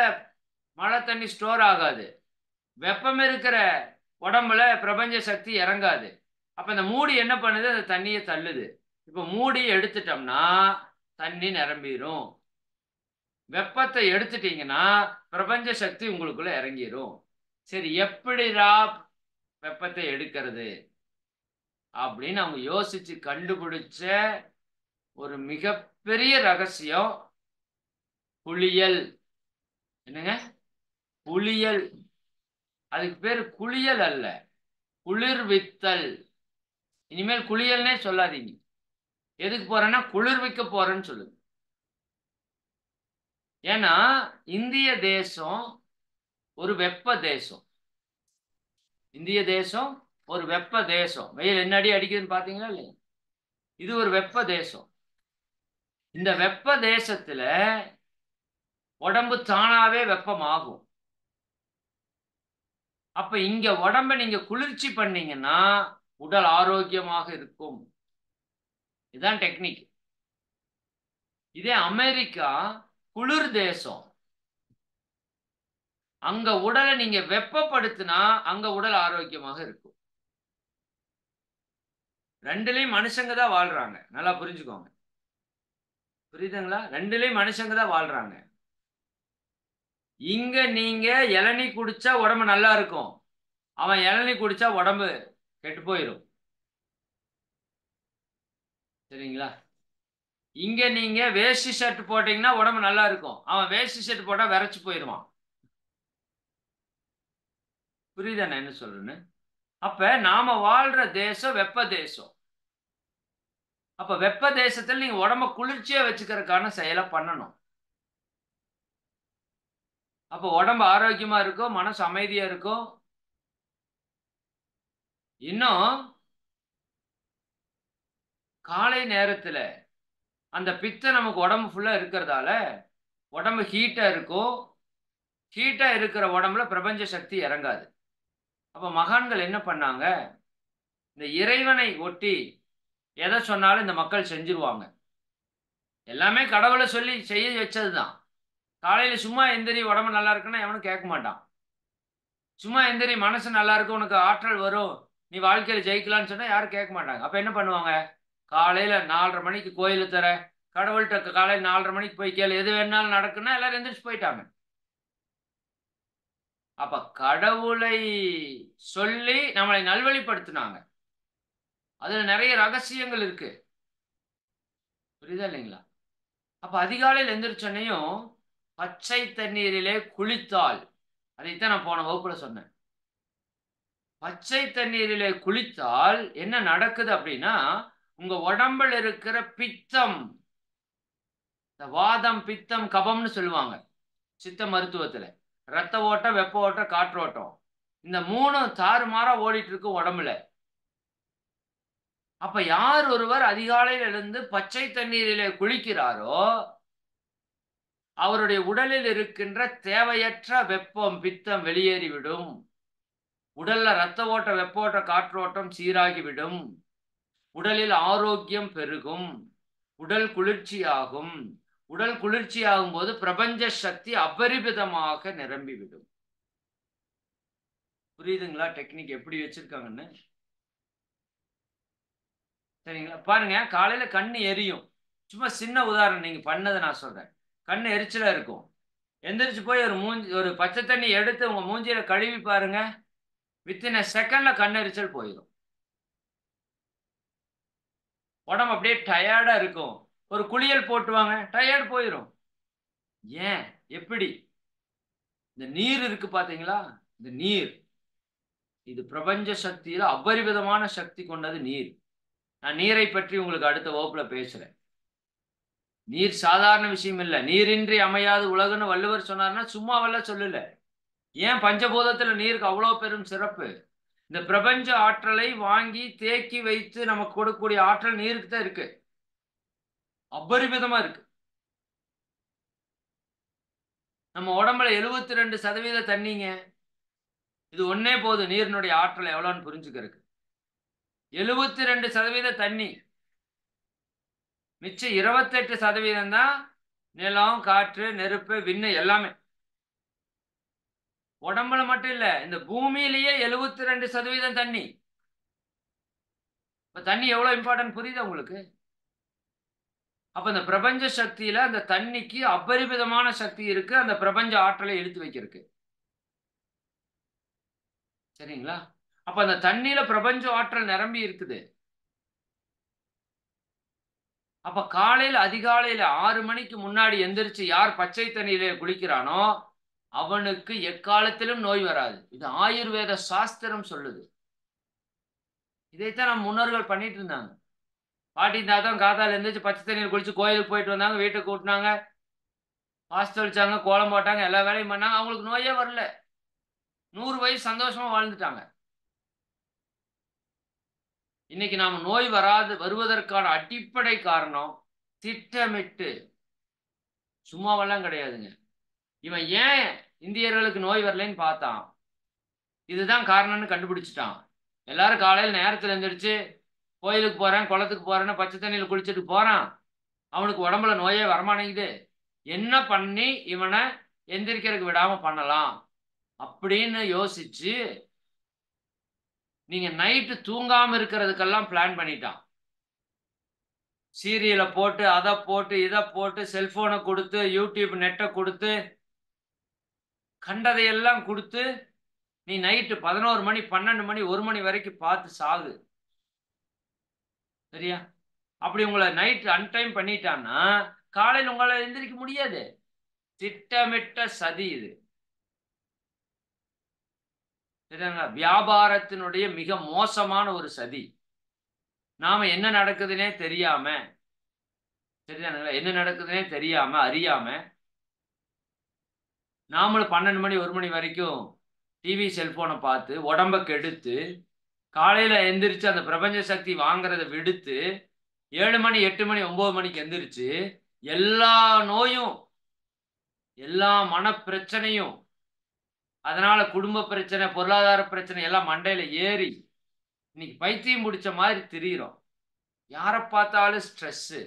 மழை தண்ணி ஸ்டோர் ஆகாது. வெப்பம் இருக்கிற உடம்புல பிரபஞ்ச சக்தி இறங்காது. அப்ப இந்த மூடி என்ன பண்ணுது? அந்த தண்ணியை தள்ளுது. இப்ப மூடி எடுத்துட்டோம்னா தண்ணி நிரம்பிடும். வெப்பத்தை எடுத்துட்டீங்கன்னா பிரபஞ்ச சக்தி உங்களுக்குள்ள இறங்கிரும். சரி, எப்படிடா வெப்பத்தை எடுக்கிறது அப்படின்னு அவங்க யோசிச்சு கண்டுபிடிச்ச ஒரு மிகப்பெரிய ரகசியம் குளியல். என்னங்க? குளியல். அதுக்கு பேரு குளியல் அல்ல, குளிர்வித்தல். இனிமேல் குளியல்னே சொல்லாதீங்க. எதுக்கு போறேன்னா குளிர்விக்க போறேன்னு சொல்லுங்க. ஏன்னா இந்திய தேசம் ஒரு வெப்ப தேசம். இந்திய தேசம் ஒரு வெப்ப தேசம். வெயில் என்ன அடி அடிக்குதுன்னு பாத்தீங்களா இல்லையா? இது ஒரு வெப்ப தேசம். இந்த வெப்ப தேசத்துல உடம்பு தானாவே வெப்பமாகும். அப்ப இங்க உடம்ப நீங்க குளிர்ச்சி பண்ணீங்கன்னா உடல் ஆரோக்கியமாக இருக்கும். இதுதான் டெக்னிக். இதே அமெரிக்கா குளிர் தேசம். அங்க உடலை நீங்க வெப்பப்படுத்தினா அங்க உடல் ஆரோக்கியமாக இருக்கும். ரெண்டுலயும் மனுஷங்க தான் வாழ்றாங்க. நல்லா புரிஞ்சுக்கோங்க. புரியுதுங்களா? ரெண்டுலயும் மனுஷங்க தான் வாழ்றாங்க. இங்க நீங்க இளநீ குடிச்சா உடம்பு நல்லா இருக்கும். அவன் இளநீ குடிச்சா உடம்பு கெட்டு போயிடும். சரிங்களா? இங்க நீங்க வேஷ்டி ஷர்ட் போட்டீங்கன்னா உடம்பு நல்லா இருக்கும். அவன் வேஷ்டி ஷர்ட் போட்டா விரைச்சு போயிடுவான். புரியுதா நான் என்ன சொல்றேன்னு? அப்ப நாம வாழ்ற தேசம் வெப்ப தேசம். அப்ப வெப்ப தேசத்துல நீங்க உடம்ப குளிர்ச்சியா வச்சுக்கிறதுக்கான செயலை பண்ணணும். அப்ப உடம்பு ஆரோக்கியமா இருக்கும், மனசு அமைதியா இருக்கும். இன்னும் காலை நேரத்துல அந்த பித்தம் நமக்கு உடம்பு ஃபுல்லா இருக்கிறதால உடம்பு ஹீட்டா இருக்கும். ஹீட்டா இருக்கிற உடம்புல பிரபஞ்ச சக்தி இறங்காது. அப்ப மகான்கள் என்ன பண்ணாங்க? இந்த இறைவனை ஒட்டி எதை சொன்னாலும் இந்த மக்கள் செஞ்சிருவாங்க. எல்லாமே கடவுளை சொல்லி செய்ய வச்சதுதான். காலையில சும்மா எந்திரி உடம்பு நல்லா இருக்குன்னா எவனும் கேட்க மாட்டான். சும்மா எந்திரி மனசு நல்லா இருக்கும், உனக்கு ஆற்றல் வரும், நீ வாழ்க்கையில ஜெயிக்கலாம்னு சொன்னா யாரும் கேட்க மாட்டாங்க. அப்ப என்ன பண்ணுவாங்க? காலையில 4:30 மணிக்கு கோயிலு தர கடவுள்கிட்ட காலையில 4:30 மணிக்கு போய் கேளு, எது வேணாலும் நடக்குன்னா எல்லாரும் எந்திரிச்சு போயிட்டாங்க. அப்ப கடவுளை சொல்லி நம்மளை நல்வழிப்படுத்தினாங்க. அதுல நிறைய ரகசியங்கள் இருக்கு. புரியுதா இல்லைங்களா? அப்ப அதிகாலையில் எந்திரிச்சோன்னையும் பச்சை தண்ணீரிலே குளித்தால், அதைத்தான் நான் போன வகுப்புல சொன்னேன். பச்சை தண்ணீரிலே குளித்தால் என்ன நடக்குது அப்படின்னா, உங்க உடம்புல இருக்கிற பித்தம், இந்த வாதம் பித்தம் கபம்னு சொல்லுவாங்க சித்த மருத்துவத்துல, ரத்த ஓட்டம், வெப்ப ஓட்டம், காற்றோட்டம், இந்த மூணும் தாறுமாறா ஓடிட்டு இருக்கு உடம்புல. அப்ப யார் ஒருவர் அதிகாலையில் எழுந்து பச்சை தண்ணீரிலே குளிக்கிறாரோ அவருடைய உடலில் இருக்கின்ற தேவையற்ற வெப்பம் பித்தம் வெளியேறிவிடும். உடல்ல ரத்த ஓட்ட வெப்ப ஓட்ட காற்றோட்டம் சீராகிவிடும். உடலில் ஆரோக்கியம் பெருகும். உடல் குளிர்ச்சியாகும். உடல் குளிர்ச்சியாகும் போது பிரபஞ்ச சக்தி அபரிமிதமாக நிரம்பிவிடும். புரியுதுங்களா டெக்னிக் எப்படி வச்சிருக்காங்கன்னு? சரிங்களா? பாருங்க, காலையில கண்ணு எரியும். சும்மா சின்ன உதாரணம், நீங்க பண்ணதை நான் சொல்றேன். கண்ணு எரிச்சலா இருக்கும். எந்திரிச்சு போய் ஒரு பச்சை தண்ணி எடுத்து உங்க மூஞ்சியில கழுவி பாருங்க, வித்தின் செகண்ட்ல கண்ணெரிச்சல் போயிடும். உடம்பு அப்படியே டயர்டா இருக்கும். ஒரு குளியல் போட்டுவாங்க, டயர்டு போயிடும். ஏன்? எப்படி? இந்த நீர் இருக்கு பாத்தீங்களா? இந்த நீர், இது பிரபஞ்ச சக்தியில அபரிவிதமான சக்தி கொண்டது நீர். நான் நீரை பற்றி உங்களுக்கு அடுத்த வகுப்புல பேசுறேன். நீர் சாதாரண விஷயம் இல்ல. நீரின்றி அமையாது உலகன்னு வள்ளுவர் சொன்னார்னா சும்மாவல்ல சொல்லல. ஏன் பஞ்சபூதத்துல நீருக்கு அவ்வளவு பெரும் சிறப்பு? இந்த பிரபஞ்ச ஆற்றலை வாங்கி தேக்கி வைத்து நமக்கு கொடுக்கக்கூடிய ஆற்றல் நீருக்கு தான் இருக்கு. அபரிமிதமா இருக்கு. நம்ம உடம்புல 72% தண்ணிங்க. இது ஒன்னே போதும் நீரினுடைய ஆற்றல் எவ்வளவுன்னு புரிஞ்சுக்கிறதுக்கு. 72% தண்ணி, மிச்சம் 28% தான் நிலம், காற்று, நெருப்பு, விண்ணு எல்லாமே. உடம்புல மட்டும் இல்ல, இந்த பூமியிலேயே 72% தண்ணி. இப்ப தண்ணி எவ்வளவு இம்பார்ட்டன்ட் புரியுதா உங்களுக்கு? அப்ப இந்த பிரபஞ்ச சக்தியில அந்த தண்ணிக்கு அபரிமிதமான சக்தி இருக்கு, அந்த பிரபஞ்ச ஆற்றலை இழுத்து வைக்கிறதுக்கு. சரிங்களா? அப்ப அந்த தண்ணியில பிரபஞ்ச ஆற்றல் நிரம்பி இருக்குது. அப்ப காலையில அதிகாலையில 6 மணிக்கு முன்னாடி எந்திரிச்சு யார் பச்சை தண்ணியில குளிக்கிறானோ அவனுக்கு எக்காலத்திலும் நோய் வராது. இது ஆயுர்வேத சாஸ்திரம் சொல்லுது. இதைத்தான் நம்ம முன்னோர்கள் பண்ணிட்டு இருந்தாங்க. பாட்டி தாத்தா காத்தால எழுந்திரிச்சு பச்சை தண்ணியில் குளிச்சு கோயிலுக்கு போயிட்டு வந்தாங்க, வீட்டை கூட்டினாங்க, வாசல் தெளிச்சாங்க, கோலம் போட்டாங்க, எல்லா வேலையும் பண்ணாங்க. அவங்களுக்கு நோயே வரல. 100 வயசு சந்தோஷமா வாழ்ந்துட்டாங்க. இன்னைக்கு நாம நோய் வருவதற்கான அடிப்படை காரணம் திட்டமிட்டு, சும்மாவெல்லாம் கிடையாதுங்க. இவன் ஏன் இந்தியர்களுக்கு நோய் வரலன்னு பார்த்தான். இதுதான் காரணம்னு கண்டுபிடிச்சிட்டான். எல்லாரும் காலையில் நேரத்தில் எழுந்திரிச்சு கோயிலுக்கு போறேன், குளத்துக்கு போறேன்னு பச்சை தண்ணியில் குளிச்சுட்டு போறான். அவனுக்கு உடம்புல நோயே வரமாட்டேங்குது. என்ன பண்ணி இவனை எந்திரிக்கிறதுக்கு விடாம பண்ணலாம் அப்படின்னு யோசிச்சு நீங்க நைட்டு தூங்காம இருக்கிறதுக்கெல்லாம் பிளான் பண்ணிட்டான். சீரியலை போட்டு, அதை போட்டு, இதை போட்டு, செல்போனை கொடுத்து, யூடியூப் நெட்டை கொடுத்து, கண்டதையெல்லாம் கொடுத்து நீ நைட்டு 11 மணி 12 மணி 1 மணி வரைக்கும் பார்த்து சாகு. சரியா? அப்படி உங்களை நைட் அன்டைம் பண்ணிட்டான்னா காலையில் உங்களை எந்திரிக்க முடியாது. திட்டமிட்ட சதி இது. சரிங்களா? வியாபாரத்தினுடைய மிக மோசமான ஒரு சதி. நாம என்ன நடக்குதுன்னே தெரியாம, சரிதானுங்களா, என்ன நடக்குதுன்னே தெரியாம அறியாம நாமளும் 12 மணி 1 மணி வரைக்கும் டிவி செல்போனை பார்த்து உடம்ப கெடுத்து காலையில எந்திரிச்சு அந்த பிரபஞ்ச சக்தி வாங்குறத விடுத்து 7 மணி 8 மணி 9 மணிக்கு எந்திரிச்சு எல்லா நோயும், எல்லா மன பிரச்சனையும், அதனால குடும்ப பிரச்சனை, பொருளாதார பிரச்சனை எல்லாம் மண்டையில ஏறி இன்னைக்கு பைத்தியம் பிடிச்ச மாதிரி திரியிறோம். யாரை பார்த்தாலும் ஸ்ட்ரெஸ்,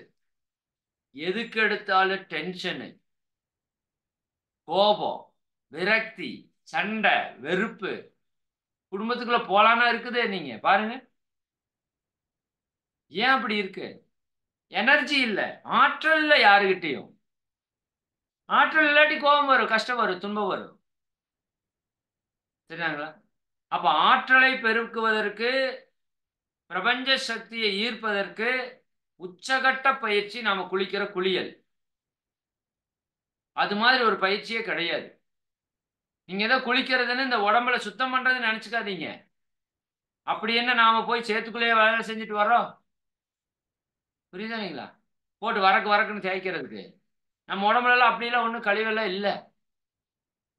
எதுக்கு எடுத்தாலும் டென்ஷனு, கோபம், விரக்தி, சண்டை, வெறுப்பு. குடும்பத்துக்குள்ள போலானா இருக்குது. நீங்க பாருங்க ஏன் அப்படி இருக்கு. எனர்ஜி இல்லை, ஆற்றல் இல்லை யாருகிட்டையும். ஆற்றல் இல்லாட்டி கோபம் வரும், கஷ்டம் வரும், துன்பம் வரும். சரிங்களா? அப்ப ஆற்றலை பெருக்குவதற்கு, பிரபஞ்ச சக்தியை ஈர்ப்பதற்கு உச்சகட்ட பயிற்சி நாம குளிக்கிற குளியல். அது மாதிரி ஒரு பயிற்சியே கிடையாது. நீங்க ஏதோ குளிக்கிறதுன்னு இந்த உடம்புல சுத்தம் பண்றதுன்னு நினைச்சுக்காதீங்க. அப்படி என்ன நாம போய் சேத்துக்குள்ளேயே வேலை செஞ்சுட்டு வர்றோம்? புரியுதாங்களா? போட்டு வரக்குன்னு தேய்க்கிறதுக்கு நம்ம உடம்புல எல்லாம் அப்படியெல்லாம் ஒன்றும் கழிவெல்லாம் இல்லை.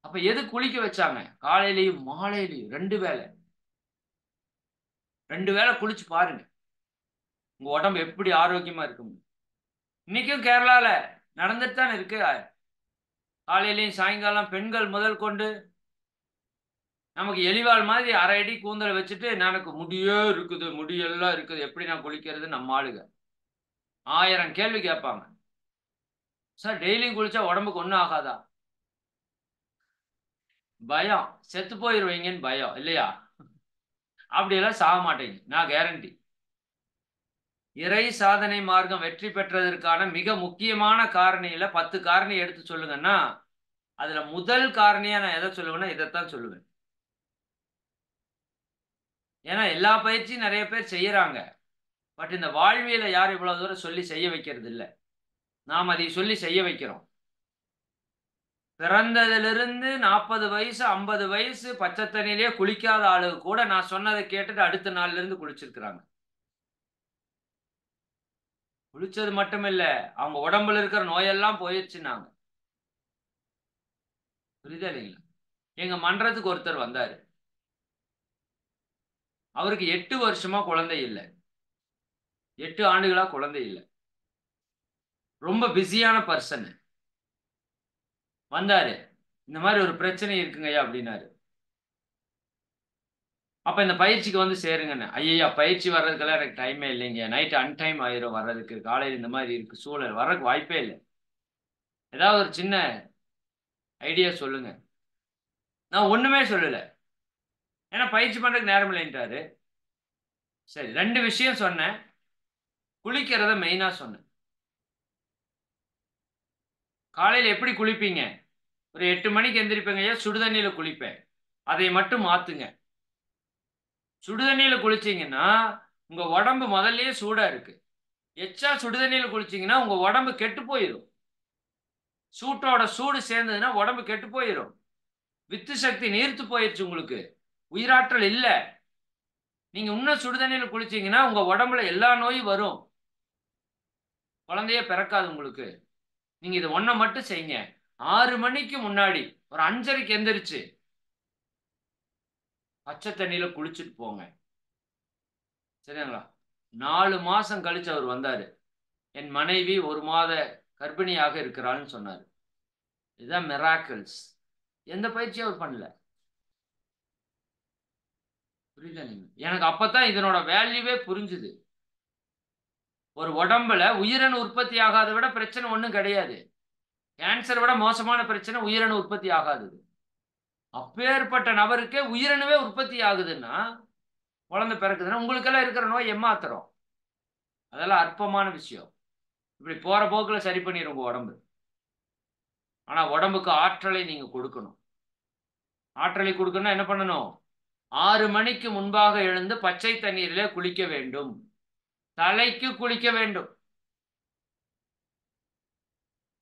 அப்ப எது குளிக்க வச்சாங்க? காலையிலையும் மாலையிலையும் 2 வேளை 2 வேளை குளிச்சு பாருங்க, உங்க உடம்பு எப்படி ஆரோக்கியமா இருக்கும். இன்னைக்கும் கேரளால நடந்துட்டு தான் இருக்கு. காலையிலையும் சாயங்காலம் பெண்கள் முதல் கொண்டு நமக்கு எலிவாள் மாதிரி 1/2 அடி கூந்தலை வச்சுட்டு எனக்கு முடியே இருக்குது, முடியெல்லாம் இருக்குது, எப்படி நான் குளிக்கிறது? நம்ம ஆளுங்க 1000 கேள்வி கேட்பாங்க. சார் டெய்லியும் குளிச்சா உடம்புக்கு ஒன்றும் ஆகாதா? பயம், செத்து போயிருவீங்கன்னு பயம் இல்லையா? அப்படியெல்லாம் சாக மாட்டேங்க, நான் கேரண்டி. இறை சாதனை மார்க்கம் வெற்றி பெற்றதற்கான மிக முக்கியமான காரணியில 10 காரணி எடுத்து சொல்லுங்கன்னா அதுல முதல் காரணியா நான் எதை சொல்லுவேன்னா இதைத்தான் சொல்லுவேன். ஏன்னா எல்லா பயிற்சியும் நிறைய பேர் செய்யறாங்க. பட் இந்த வாழ்வியலை யாரும் இவ்வளவு தூரம் சொல்லி செய்ய வைக்கிறது இல்லை. நாம் அதை சொல்லி செய்ய வைக்கிறோம். பிறந்ததிலிருந்து 40 வயசு 50 வயசு பச்சை தண்ணியிலே குளிக்காத ஆளு கூட நான் சொன்னதை கேட்டுட்டு அடுத்த நாள்ல இருந்து குளிச்சிருக்கிறாங்க. குளிச்சது மட்டும் இல்ல, அவங்க உடம்புல இருக்கிற நோயெல்லாம் போயிடுச்சுன்னாங்க. புரியுதா இல்லைங்களா? எங்க மன்றத்துக்கு ஒருத்தர் வந்தாரு. அவருக்கு 8 வருஷமா குழந்தை இல்லை, 8 ஆண்டுகளா குழந்தை இல்லை. ரொம்ப பிஸியான பர்சன். வந்தாரு, இந்த மாதிரி ஒரு பிரச்சனை இருக்குங்கய்யா அப்படின்னாரு. அப்ப இந்த பயிற்சிக்கு வந்து சேருங்கன்னு. ஐயா பயிற்சி வர்றதுக்கெல்லாம் எனக்கு டைமே இல்லைங்க, நைட் அன்டைம் ஆயிரும் வர்றதுக்கு, காலையில் இந்த மாதிரி இருக்கு சூழல், வர்றதுக்கு வாய்ப்பே இல்லை, ஏதாவது ஒரு சின்ன ஐடியா சொல்லுங்க. நான் ஒண்ணுமே சொல்லல, ஏன்னா பயிற்சி பண்றதுக்கு நேரம் இல்லைன்றாரு. சரி 2 விஷயம் சொன்னேன், குளிக்கிறத மெயினா சொன்னேன். காலையில் எப்படி குளிப்பீங்க? ஒரு 8 மணிக்கு எந்திரிப்பேங்க ஐயா, சுடுதண்ணியில குளிப்பேன், அதை மட்டும் மாத்துங்க. சுடுதண்ணியில குளிச்சீங்கன்னா உங்க உடம்பு முதல்லயே சூடா இருக்கு. எச்சா சுடுதண்ணியில குளிச்சீங்கன்னா உங்க உடம்பு கெட்டு போயிடும். சூட்டோட சூடு சேர்ந்ததுன்னா உடம்பு கெட்டு போயிடும். வித்து சக்தி நீர்த்து போயிடுச்சு, உங்களுக்கு உயிராற்றல் இல்லை. நீங்க இன்னும் சுடுதண்ணியில குளிச்சீங்கன்னா உங்க உடம்புல எல்லா நோயும் வரும். குழந்தையே பிறக்காது உங்களுக்கு. நீங்க இது ஒன்ன மட்டும் செய்யுங்க. 6 மணிக்கு முன்னாடி ஒரு 5:30க்கு எந்திரிச்சு பச்சை தண்ணியில குளிச்சுட்டு போங்க. சரிங்களா? 4 மாசம் கழிச்சு அவர் வந்தாரு. என் மனைவி 1 மாத கர்ப்பிணியாக இருக்கிறாள்னு சொன்னாரு. இதுதான் மிராக்கிள்ஸ். எந்த பயிற்சியும் அவர் பண்ணல. புரியுதா நீங்க? எனக்கு அப்பதான் இதனோட வேல்யூவே புரிஞ்சுது. ஒரு உடம்புல உயிரணு உற்பத்தி ஆகாத விட பிரச்சனை ஒண்ணும் கிடையாது. கேன்சர் விட மோசமான பிரச்சனை உயிரணு உற்பத்தி ஆகாதது. அப்பேற்பட்ட நபருக்கே உயிரணுவே உற்பத்தி ஆகுதுன்னா, குழந்தை பிறக்குதுன்னா உங்களுக்கெல்லாம் இருக்கிற நோய் எம்மாத்திரம். அதெல்லாம் அற்பமான விஷயம். இப்படி போற போக்குல சரி பண்ணிடும் உங்க உடம்பு. ஆனா உடம்புக்கு ஆற்றலை நீங்க கொடுக்கணும். ஆற்றலை கொடுக்கணும்னா என்ன பண்ணணும்? 6 மணிக்கு முன்பாக எழுந்து பச்சை தண்ணீரிலே குளிக்க வேண்டும். தலைக்கு குளிக்க வேண்டும்.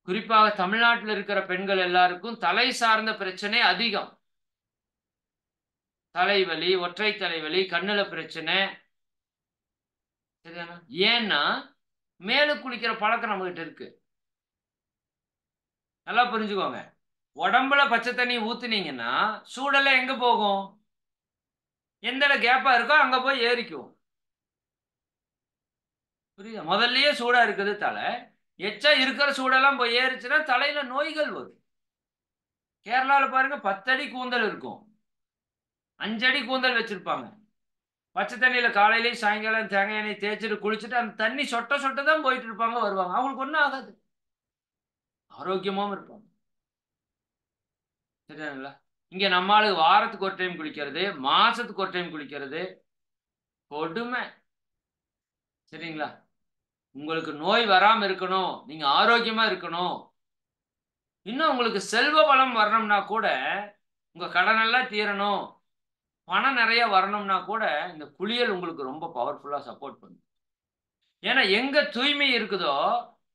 குறிப்பாக தமிழ்நாட்டில் இருக்கிற பெண்கள் எல்லாருக்கும் தலை சார்ந்த பிரச்சனை அதிகம். தலைவலி, ஒற்றை தலைவலி, கண்ணுல பிரச்சனை. சரியானா? ஏன்னா மேல குளிக்கிற பழக்கம் நம்ம கிட்ட இருக்கு. நல்லா புரிஞ்சுக்கோங்க. உடம்புல பச்சை தண்ணி ஊத்துனீங்கன்னா சூடெல்லாம் எங்க போகும்? எந்த இடம் கேப்பா இருக்கோ அங்க போய் ஏறிக்கும். புரியுதா? முதல்லயே சூடா இருக்குது தலை. எச்சா இருக்கிற சூடெல்லாம் போய் ஏறிச்சுன்னா தலையில நோய்கள் வரும். கேரளால பாருங்க 10 அடி கூந்தல் இருக்கும். 5 அடி கூந்தல் வச்சிருப்பாங்க. பச்சை தண்ணியில காலையிலயும் சாயங்காலம் தேங்காய் எண்ணெய் தேய்ச்சிட்டு குளிச்சுட்டு அந்த தண்ணி சொட்ட சொட்ட தான் போயிட்டு இருப்பாங்க, வருவாங்க. அவங்களுக்கு ஒன்றும் ஆகாது. ஆரோக்கியமாவும் இருப்பாங்க. சரிங்களா? இங்க நம்மளுக்கு வாரத்துக்கு ஒரு டைம் குளிக்கிறது, மாசத்துக்கு ஒரு டைம் குளிக்கிறது கொடுமை. சரிங்களா? உங்களுக்கு நோய் வராம இருக்கணும், நீங்க ஆரோக்கியமா இருக்கணும், இன்னும் உங்களுக்கு செல்வ வளம் வரணும்னா கூட, உங்க கடன் எல்லாம் தீரணும், பணம் நிறைய வரணும்னா கூட இந்த குளியல் உங்களுக்கு ரொம்ப பவர்ஃபுல்லா சப்போர்ட் பண்ணும். ஏன்னா எங்க தூய்மை இருக்குதோ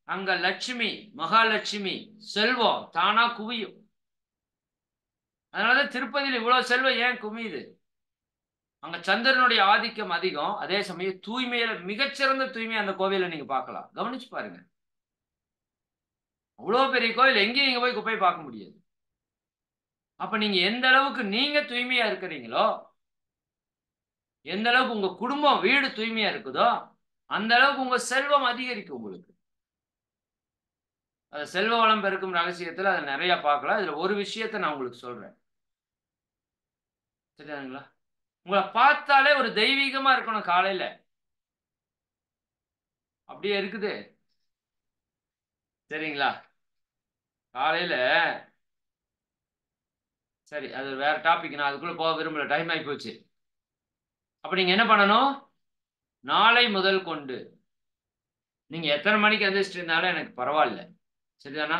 அங்க லட்சுமி, மகாலட்சுமி, செல்வம் தானா குவியும். அதனாலதான் திருப்பதியில் இவ்வளவு செல்வம் ஏன் குவியுது? அங்க சந்திரனுடைய ஆதிக்கம் அதிகம். அதே சமயம் தூய்மையில மிகச்சிறந்த தூய்மை அந்த கோவில நீங்க பார்க்கலாம். கவனிச்சு பாருங்க. அவ்வளவு பெரிய கோவில் எங்கேயும் நீங்க போய் குப்பையை பார்க்க முடியாது. அப்ப நீங்க எந்த அளவுக்கு நீங்க தூய்மையா இருக்கிறீங்களோ, எந்த அளவுக்கு உங்க குடும்பம் வீடு தூய்மையா இருக்குதோ அந்த அளவுக்கு உங்க செல்வம் அதிகரிக்கும் உங்களுக்கு. அது செல்வ வளம் பெருக்கும் ரகசியத்துல அதை நிறைய பார்க்கலாம். இதுல ஒரு விஷயத்த நான் உங்களுக்கு சொல்றேன். சரிங்களா? உங்களை பார்த்தாலே ஒரு தெய்வீகமா இருக்கணும் காலையில. அப்படியே இருக்குது. சரிங்களா? காலையில சரி, அது வேற டாபிக். நான் அதுக்குள்ள போக விரும்பல, டைம் ஆகி போச்சு. அப்ப நீங்க என்ன பண்ணணும்? நாளை முதல் கொண்டு நீங்க எத்தனை மணிக்கு எந்திரிச்சிட்டு இருந்தாலும் எனக்கு பரவாயில்ல. சரிதானா?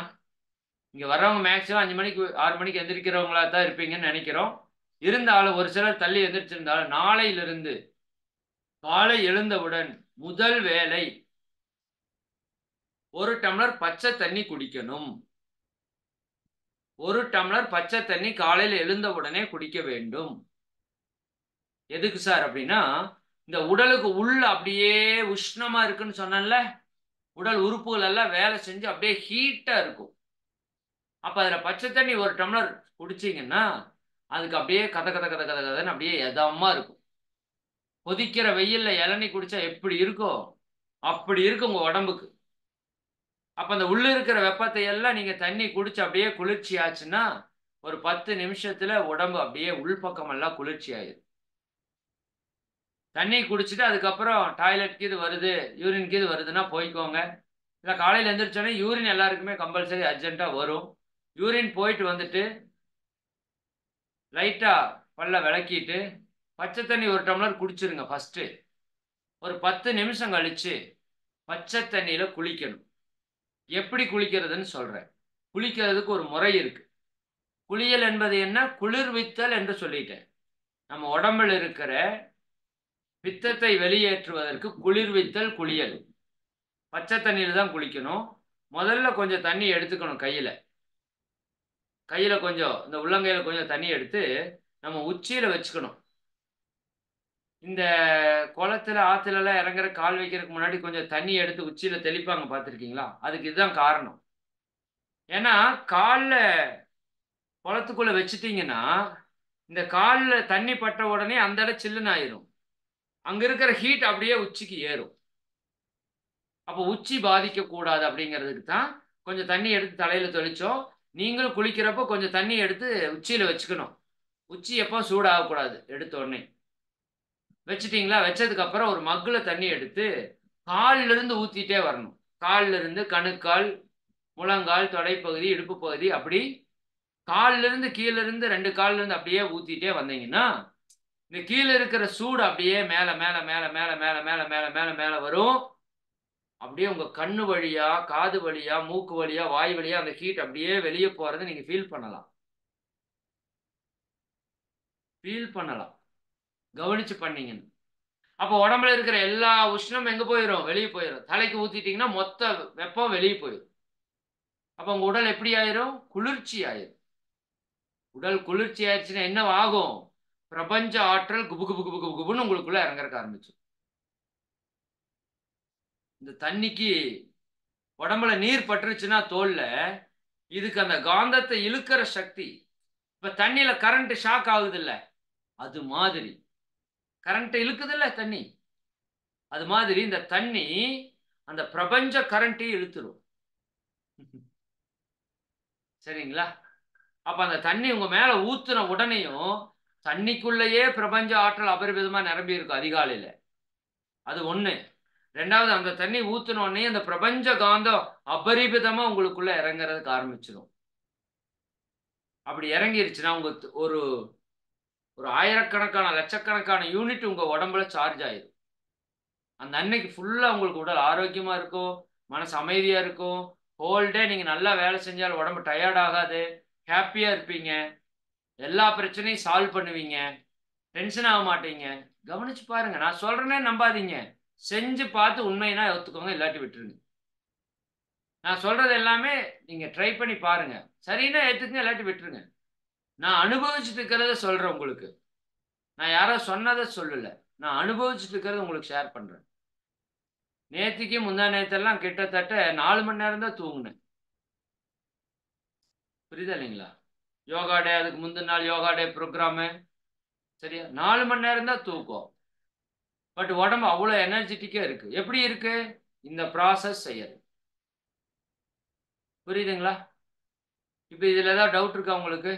இங்க வர்றவங்க மேக்சிமம் 5 மணிக்கு 6 மணிக்கு எந்திரிக்கிறவங்களா தான் இருப்பீங்கன்னு நினைக்கிறோம். இருந்தாலும் ஒரு சிலர் தள்ளி எந்திரிச்சிருந்தாலும் நாளையிலிருந்து காலை எழுந்தவுடன் முதல் வேலை 1 டம்ளர் பச்சை தண்ணி குடிக்கணும். 1 டம்ளர் பச்சை தண்ணி காலையில் எழுந்த உடனே குடிக்க வேண்டும். எதுக்கு சார் அப்படின்னா, இந்த உடலுக்கு உள்ள அப்படியே உஷ்ணமா இருக்குன்னு சொன்னேன்ல, உடல் உறுப்புகள் எல்லாம் வேலை செஞ்சு அப்படியே ஹீட்டா இருக்கும். அப்ப அதுல பச்சை தண்ணி 1 டம்ளர் குடிச்சீங்கன்னா அதுக்கு அப்படியே கத கத கத கத கதன்னு அப்படியே எதமா இருக்கும். கொதிக்கிற வெயில்ல இளநீ குடிச்சா எப்படி இருக்கோ அப்படி இருக்கு உங்க உடம்புக்கு. அப்ப அந்த உள்ள இருக்கிற வெப்பத்தை எல்லாம் நீங்க தண்ணி குடிச்சு அப்படியே குளிர்ச்சி ஆச்சுன்னா ஒரு 10 நிமிஷத்துல உடம்பு அப்படியே உள்பக்கம் எல்லாம் குளிர்ச்சி ஆயிடும். தண்ணி குடிச்சிட்டு அதுக்கப்புறம் டாய்லெட் கீது வருது, யூரின் கீது வருதுன்னா போய்க்கோங்க. இல்லை காலையில் எழுந்திரிச்சோன்னே யூரின் எல்லாருக்குமே கம்பல்சரி அர்ஜென்ட்டாக வரும். யூரின் போயிட்டு வந்துட்டு லைட்டாக பல்ல விளக்கிட்டு பச்சை தண்ணி 1 டம்ளர் குடிச்சிருங்க ஃபஸ்ட்டு. ஒரு 10 நிமிஷம் கழிச்சு பச்சை தண்ணியில் குளிக்கணும். எப்படி குளிக்கிறதுன்னு சொல்கிறேன். குளிக்கிறதுக்கு ஒரு முறை இருக்கு. குளியல் என்பது என்ன? குளிர்வித்தல் என்று சொல்லிட்டேன். நம்ம உடம்பில் இருக்கிற பித்தத்தை வெளியேற்றுவதற்கு குளிர்வித்தல் குளியல். பச்சை தண்ணியில் தான் குளிக்கணும். முதல்ல கொஞ்சம் தண்ணி எடுத்துக்கணும் கையில். கொஞ்சம் இந்த உள்ளங்கையில் கொஞ்சம் தண்ணி எடுத்து நம்ம உச்சியில் வச்சுக்கணும். இந்த குளத்துல ஆத்துல எல்லாம் இறங்குற கால் வைக்கிறதுக்கு முன்னாடி கொஞ்சம் தண்ணி எடுத்து உச்சியில தெளிப்பாங்க, பார்த்துருக்கீங்களா? அதுக்கு இதுதான் காரணம். ஏன்னா கால்ல குளத்துக்குள்ள வச்சுட்டீங்கன்னா இந்த காலில் தண்ணி பட்ட உடனே அந்த இடம் சில்லுன்னு ஆயிரும். அங்க இருக்கிற ஹீட் அப்படியே உச்சிக்கு ஏறும். அப்போ உச்சி பாதிக்க கூடாது அப்படிங்கிறதுக்கு தான் கொஞ்சம் தண்ணி எடுத்து தலையில தெளிச்சோம். நீங்களும் குளிக்கிறப்போ கொஞ்சம் தண்ணி எடுத்து உச்சியில வச்சுக்கணும். உச்சி எப்போ சூடாகக்கூடாது. எடுத்த உடனே வச்சுட்டீங்களா? வச்சதுக்கு அப்புறம் ஒரு மக்குல தண்ணி எடுத்து காலில் இருந்து ஊத்திட்டே வரணும். காலில் இருந்து கணுக்கால், முழங்கால், தொடைப்பகுதி, இடுப்பு பகுதி, அப்படி காலில் இருந்து கீழே இருந்து 2 கால்ல இருந்து அப்படியே ஊத்திட்டே வந்தீங்கன்னா இந்த கீழே இருக்கிற சூடு அப்படியே மேல மேல மேல மேல மேல மேல மேல மேல மேல வரும். அப்படியே உங்க கண்ணு வழியா, காது வழியா, மூக்கு வழியா, வாய் வழியா அந்த ஹீட் அப்படியே வெளியே போறதை நீங்க ஃபீல் பண்ணலாம். ஃபீல் பண்ணலாம், கவனிச்சு பண்ணீங்கன்னு. அப்போ உடம்புல இருக்கிற எல்லா உஷ்ணம் எங்க போயிடும்? வெளியே போயிடும். தலைக்கு ஊத்திட்டீங்கன்னா மொத்த வெப்பம் வெளியே போயிடும். அப்போ உங்க உடல் எப்படி ஆயிரும்? குளிர்ச்சி ஆயிரும். உடல் குளிர்ச்சி ஆயிடுச்சுன்னா என்ன ஆகும்? பிரபஞ்ச ஆற்றல் குபு குபு குபு குபு குபுன்னு உங்களுக்குள்ள இறங்கறக்க ஆரம்பிச்சு. இந்த தண்ணிக்கு உடம்புல நீர் பட்டுருச்சுன்னா தோல்ல, இதுக்கு அந்த காந்தத்தை இழுக்கிற சக்தி. இப்ப தண்ணியில கரண்ட் ஷாக் ஆகுது இல்ல, அது மாதிரி கரண்ட் இழுக்குது இல்ல தண்ணி, அது மாதிரி இந்த தண்ணி அந்த பிரபஞ்ச கரண்ட்டையும் இழுத்துரும். சரிங்களா? அப்ப அந்த தண்ணி உங்க மேல ஊத்துன உடனேயும் தண்ணிக்குள்ளேயே பிரபஞ்ச ஆற்றல் அபரிவிதமா நிரம்பி இருக்கும் அதிகாலையில. அது ஒண்ணு. ரெண்டாவது, அந்த தண்ணி ஊத்துன உடனே அந்த பிரபஞ்ச காந்தம் அபரிவிதமா உங்களுக்குள்ள இறங்குறதுக்கு ஆரம்பிச்சிடும். அப்படி இறங்கிருச்சுன்னா உங்க ஒரு ஒரு ஆயிரக்கணக்கான லட்சக்கணக்கான யூனிட் உங்க உடம்புல சார்ஜ் ஆயிடும். அந்த அன்னைக்கு ஃபுல்லா உங்களுக்கு உடல் ஆரோக்கியமா இருக்கும், மனசு அமைதியா இருக்கும். ஹோல் டே நீங்க நல்லா வேலை செஞ்சாலும் உடம்பு டயர்ட் ஆகாது, ஹாப்பியா இருப்பீங்க, எல்லா பிரச்சனையும் சால்வ் பண்ணுவீங்க, டென்ஷன் ஆக மாட்டீங்க. கவனிச்சு பாருங்க, நான் சொல்றேனே நம்பாதீங்க, செஞ்சு பார்த்து உண்மைனா ஒத்துக்கோங்க, இல்லாட்டி விட்டுருங்க. நான் சொல்றது எல்லாமே நீங்க ட்ரை பண்ணி பாருங்க, சரின்னா ஏத்துக்குங்க, இல்லாட்டி விட்டுருங்க. நான் அனுபவிச்சுட்டு இருக்கிறத சொல்றேன் உங்களுக்கு. நான் யாரோ சொன்னதை சொல்லல, நான் அனுபவிச்சுட்டு இருக்கிறத உங்களுக்கு ஷேர் பண்றேன். நேத்திக்கு முந்தா நேத்தெல்லாம் கிட்டத்தட்ட 4 மணி நேரம் தான் தூங்குனேன். புரியுதா இல்லைங்களா? யோகா டே, அதுக்கு முந்தின நாள் யோகா டே ப்ரோக்ராமு, சரியா 4 மணி நேரம் தான் தூக்கம். பட் உடம்பு அவ்வளோ எனர்ஜெட்டிக்கா இருக்கு. எப்படி இருக்கு? இந்த ப்ராசஸ் செய்யறது. புரியுதுங்களா? இப்போ இதுல ஏதாவது டவுட் இருக்கா உங்களுக்கு?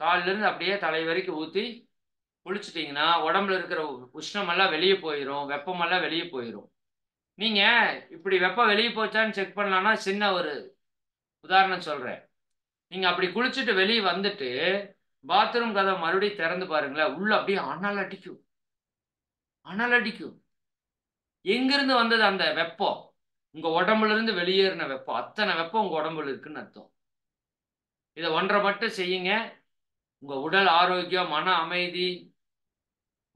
காலில இருந்து அப்படியே தலை வரைக்கும் ஊற்றி குளிச்சுட்டீங்கன்னா உடம்புல இருக்கிற உஷ்ணமெல்லாம் வெளியே போயிடும், வெப்பமெல்லாம் வெளியே போயிடும். நீங்க இப்படி வெப்பம் வெளியே போச்சான்னு செக் பண்ணலாம்னா சின்ன ஒரு உதாரணம் சொல்றேன். நீங்க அப்படி குளிச்சுட்டு வெளியே வந்துட்டு பாத்ரூம் கதவை மறுபடியும் திறந்து பாருங்களேன், உள்ள அப்படியே அனல் அடிக்கும், அனல் அடிக்கும். எங்கிருந்து வந்தது அந்த வெப்பம்? உங்க உடம்புல இருந்து வெளியேறின வெப்பம். அத்தனை வெப்பம் உங்க உடம்புல இருக்குன்னு அர்த்தம். இதை ஒன்றை மட்டும் செய்யுங்க, உங்க உடல் ஆரோக்கியம், மன அமைதி,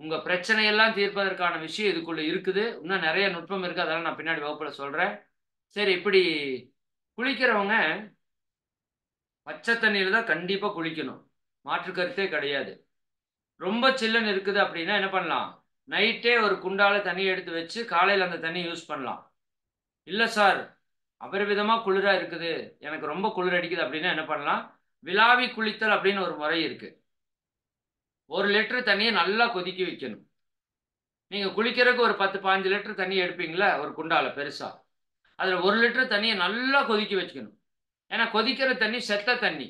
உங்க பிரச்சனையெல்லாம் தீர்ப்பதற்கான விஷயம் இதுக்குள்ள இருக்குது. இன்னும் நிறைய நுட்பம் இருக்கு, அதெல்லாம் நான் பின்னாடி வகுப்புல சொல்றேன். சரி, இப்படி குளிக்கிறவங்க பச்சை தண்ணியில தான் கண்டிப்பா குளிக்கணும், மாற்று கருத்தே கிடையாது. ரொம்ப சில்லுன்னு இருக்குது அப்படின்னா என்ன பண்ணலாம்? நைட்டே ஒரு குண்டால தண்ணி எடுத்து வச்சு காலையில் அந்த தண்ணி யூஸ் பண்ணலாம். இல்லை சார், அபரிவிதமா குளிரா இருக்குது, எனக்கு ரொம்ப குளிர் அடிக்குது அப்படின்னா என்ன பண்ணலாம்? விளாவி குளித்தல் அப்படின்னு ஒரு முறை இருக்கு. 1 லிட்டர் தண்ணியை நல்லா கொதிக்க வைக்கணும். நீங்க குளிக்கிறதுக்கு ஒரு 10-15 லிட்டர் தண்ணி எடுப்பீங்களா ஒரு குண்டால பெருசா, அதுல 1 லிட்டர் தண்ணியை நல்லா கொதிக்க வச்சுக்கணும். ஏன்னா கொதிக்கிற தண்ணி செத்த தண்ணி,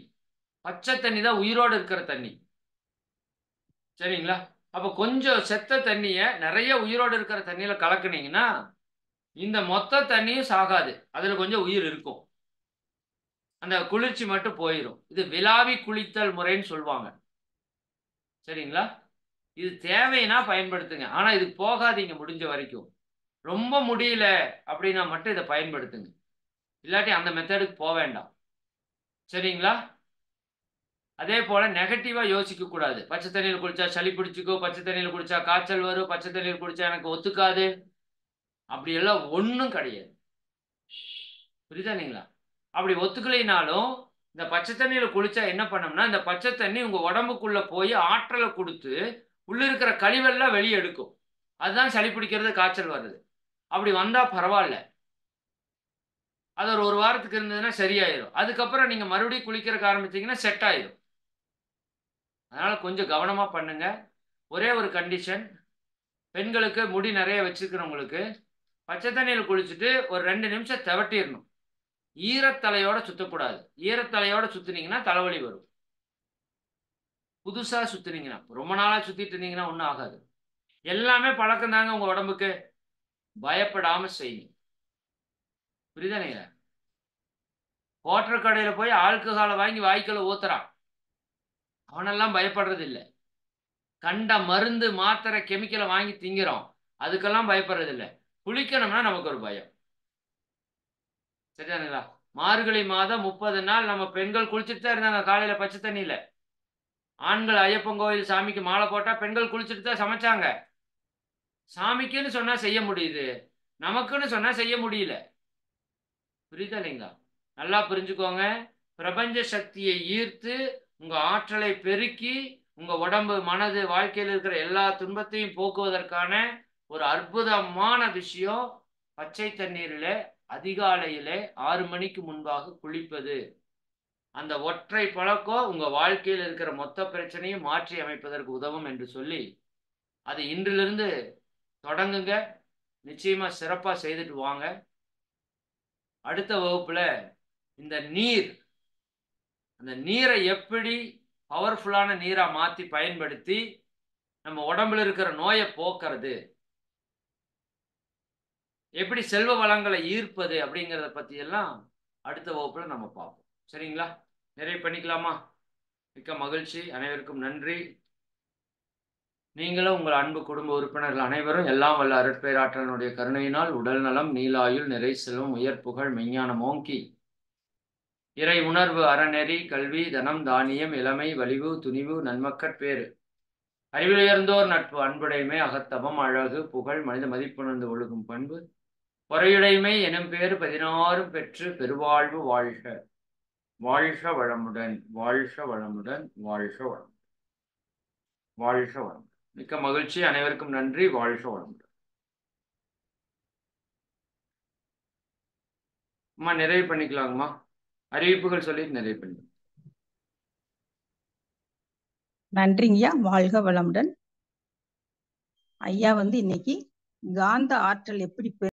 பச்சை தண்ணி தான் உயிரோடு இருக்கிற தண்ணி. சரிங்களா? அப்ப கொஞ்சம் செத்த தண்ணிய நிறைய உயிரோடு இருக்கிற தண்ணியில கலக்குனீங்கன்னா இந்த மொத்த தண்ணியும் சாகாது, அதுல கொஞ்சம் உயிர் இருக்கும், அந்த குளிர்ச்சி மட்டும் போயிடும். இது விளாவி குளித்தல் முறைன்னு சொல்லுவாங்க. சரிங்களா? இது தேவைன்னா பயன்படுத்துங்க, ஆனா இது போகாதீங்க முடிஞ்ச வரைக்கும். ரொம்ப முடியல அப்படின்னா மட்டும் இதை பயன்படுத்துங்க, இல்லாட்டி அந்த மெத்தடுக்கு போக வேண்டாம். சரிங்களா? அதே போல நெகட்டிவா யோசிக்க கூடாது. பச்சை தண்ணியில் குளிச்சா சளி பிடிச்சிக்கோ, பச்சை தண்ணியில் குளிச்சா காய்ச்சல் வரும், பச்சை தண்ணியில் குளிச்சா எனக்கு ஒத்துக்காது, அப்படி எல்லாம் ஒன்றும் கிடையாது. புரியுதா இல்லைங்களா? அப்படி ஒத்துக்கலைனாலும் இந்த பச்சை தண்ணியில குளிச்சா என்ன பண்ணோம்னா இந்த பச்சை தண்ணி உங்க உடம்புக்குள்ள போய் ஆற்றலை கொடுத்து உள்ள இருக்கிற கழிவெல்லாம் வெளியே எடுக்கும். அதுதான் சளி பிடிக்கிறது, காய்ச்சல் வருது. அப்படி வந்தா பரவாயில்ல, அது ஒரு வாரத்துக்கு இருந்ததுன்னா சரியாயிரும். அதுக்கப்புறம் நீங்க மறுபடியும் குளிக்கிறதுக்கு ஆரம்பிச்சீங்கன்னா செட் ஆயிரும். அதனால கொஞ்சம் கவனமா பண்ணுங்க. ஒரே ஒரு கண்டிஷன், பெண்களுக்கு முடி நிறைய வச்சிருக்கிறவங்களுக்கு பச்சை தண்ணியில் குளிச்சுட்டு ஒரு 2 நிமிஷம் தவட்டிடணும். ஈரத்தலையோட சுத்தக்கூடாது. ஈரத்தலையோட சுத்தினீங்கன்னா தலைவலி வரும். புதுசா சுத்தினீங்கன்னா, ரொம்ப நாளா சுத்திட்டு இருந்தீங்கன்னா ஒன்றும் ஆகாது. எல்லாமே பழக்கம் தாங்க உங்க உடம்புக்கு. பயப்படாம செய்யுங்க. புரியுதா? நீங்க ஹோட்டல் கடையில போய் ஆல்கஹாலை வாங்கி வாய்க்குள்ள ஊத்துறான், அவனெல்லாம் பயப்படுறது இல்லை. கண்ட மருந்து மாத்திரை கெமிக்கலை வாங்கி திங்கிறோம், அதுக்கெல்லாம் பயப்படுறது இல்லை. குளிக்கணும்னா நமக்கு ஒரு பயம். சரிதானுங்களா? மார்கழி மாதம் 30 நாள் நம்ம பெண்கள் குளிச்சுட்டு தான் இருந்தாங்க காலையில பச்சை தண்ணியில. ஆண்கள் ஐயப்பன் கோயில் சாமிக்கு மாலை போட்டா பெண்கள் குளிச்சுட்டு தான் சமைச்சாங்க. சாமிக்குன்னு சொன்னா செய்ய முடியுது, நமக்குன்னு சொன்னா செய்ய முடியல. புரியுதா இல்லைங்களா? நல்லா புரிஞ்சுக்கோங்க. பிரபஞ்ச சக்தியை ஈர்த்து உங்க ஆற்றலை பெருக்கி உங்க உடம்பு, மனது, வாழ்க்கையில் இருக்கிற எல்லா துன்பத்தையும் போக்குவதற்கான ஒரு அற்புதமான விஷயம் பச்சை தண்ணீரில் அதிகாலையிலே 6 மணிக்கு முன்பாக குளிப்பது. அந்த ஒற்றை பழக்கம் உங்க வாழ்க்கையில் இருக்கிற மொத்த பிரச்சனையும் மாற்றி அமைப்பதற்கு உதவும் என்று சொல்லி, அது இன்றிலிருந்து தொடங்குங்க. நிச்சயமா சிறப்பா செய்துட்டு வாங்க. அடுத்த வகுப்புல இந்த நீர், அந்த நீரை எப்படி பவர்ஃபுல்லான நீரா மாத்தி பயன்படுத்தி நம்ம உடம்புல இருக்கிற நோயை போக்குறது, எப்படி செல்வ வளங்களை ஈர்ப்பது அப்படிங்கிறத பத்தி எல்லாம் அடுத்த வகுப்புல நம்ம பார்ப்போம். சரிங்களா? நிறைவு பண்ணிக்கலாமா? மிக்க மகிழ்ச்சி. அனைவருக்கும் நன்றி. நீங்களும் உங்கள் அன்பு குடும்ப உறுப்பினர்கள் அனைவரும் எல்லாம் வல்ல அருட்பேராற்றலினுடைய கருணையினால் உடல் நலம், நீலாயுள், நிறை செல்வம், உயர் புகழ், மெஞ்ஞானம் ஓங்கி இறை உணர்வு, அறநெறி, கல்வி, தனம், தானியம், இளமை, வலிவு, துணிவு, நன்மக்கட்பேறு, அறிவிலுயர்ந்தோர் நட்பு, அன்புடைமை, அகத்தவம், அழகு, புகழ், மனித மதிப்புணர்ந்து ஒழுகும் பண்பு, பொறையுடைமை எனும் பேறு 16 பெற்று பெருவாழ்வு வாழ்க. வாழ்க வளமுடன், வாழ்க வளமுடன், வாழ்க வளமுடன், வாழ்க வளமுடன். மிக்க மகிழ்ச்சி. அனைவருக்கும் நன்றி. வாழ்க வளமுடன். அம்மா நிறைவு பண்ணிக்கலாங்கம்மா. அறிவிப்புகள் சொல்லி நிறைவு பண்ணிக்கலாம். நன்றிங்கய்யா. வாழ்க வளமுடன். ஐயா இன்னைக்கு காந்த ஆற்றல் எப்படி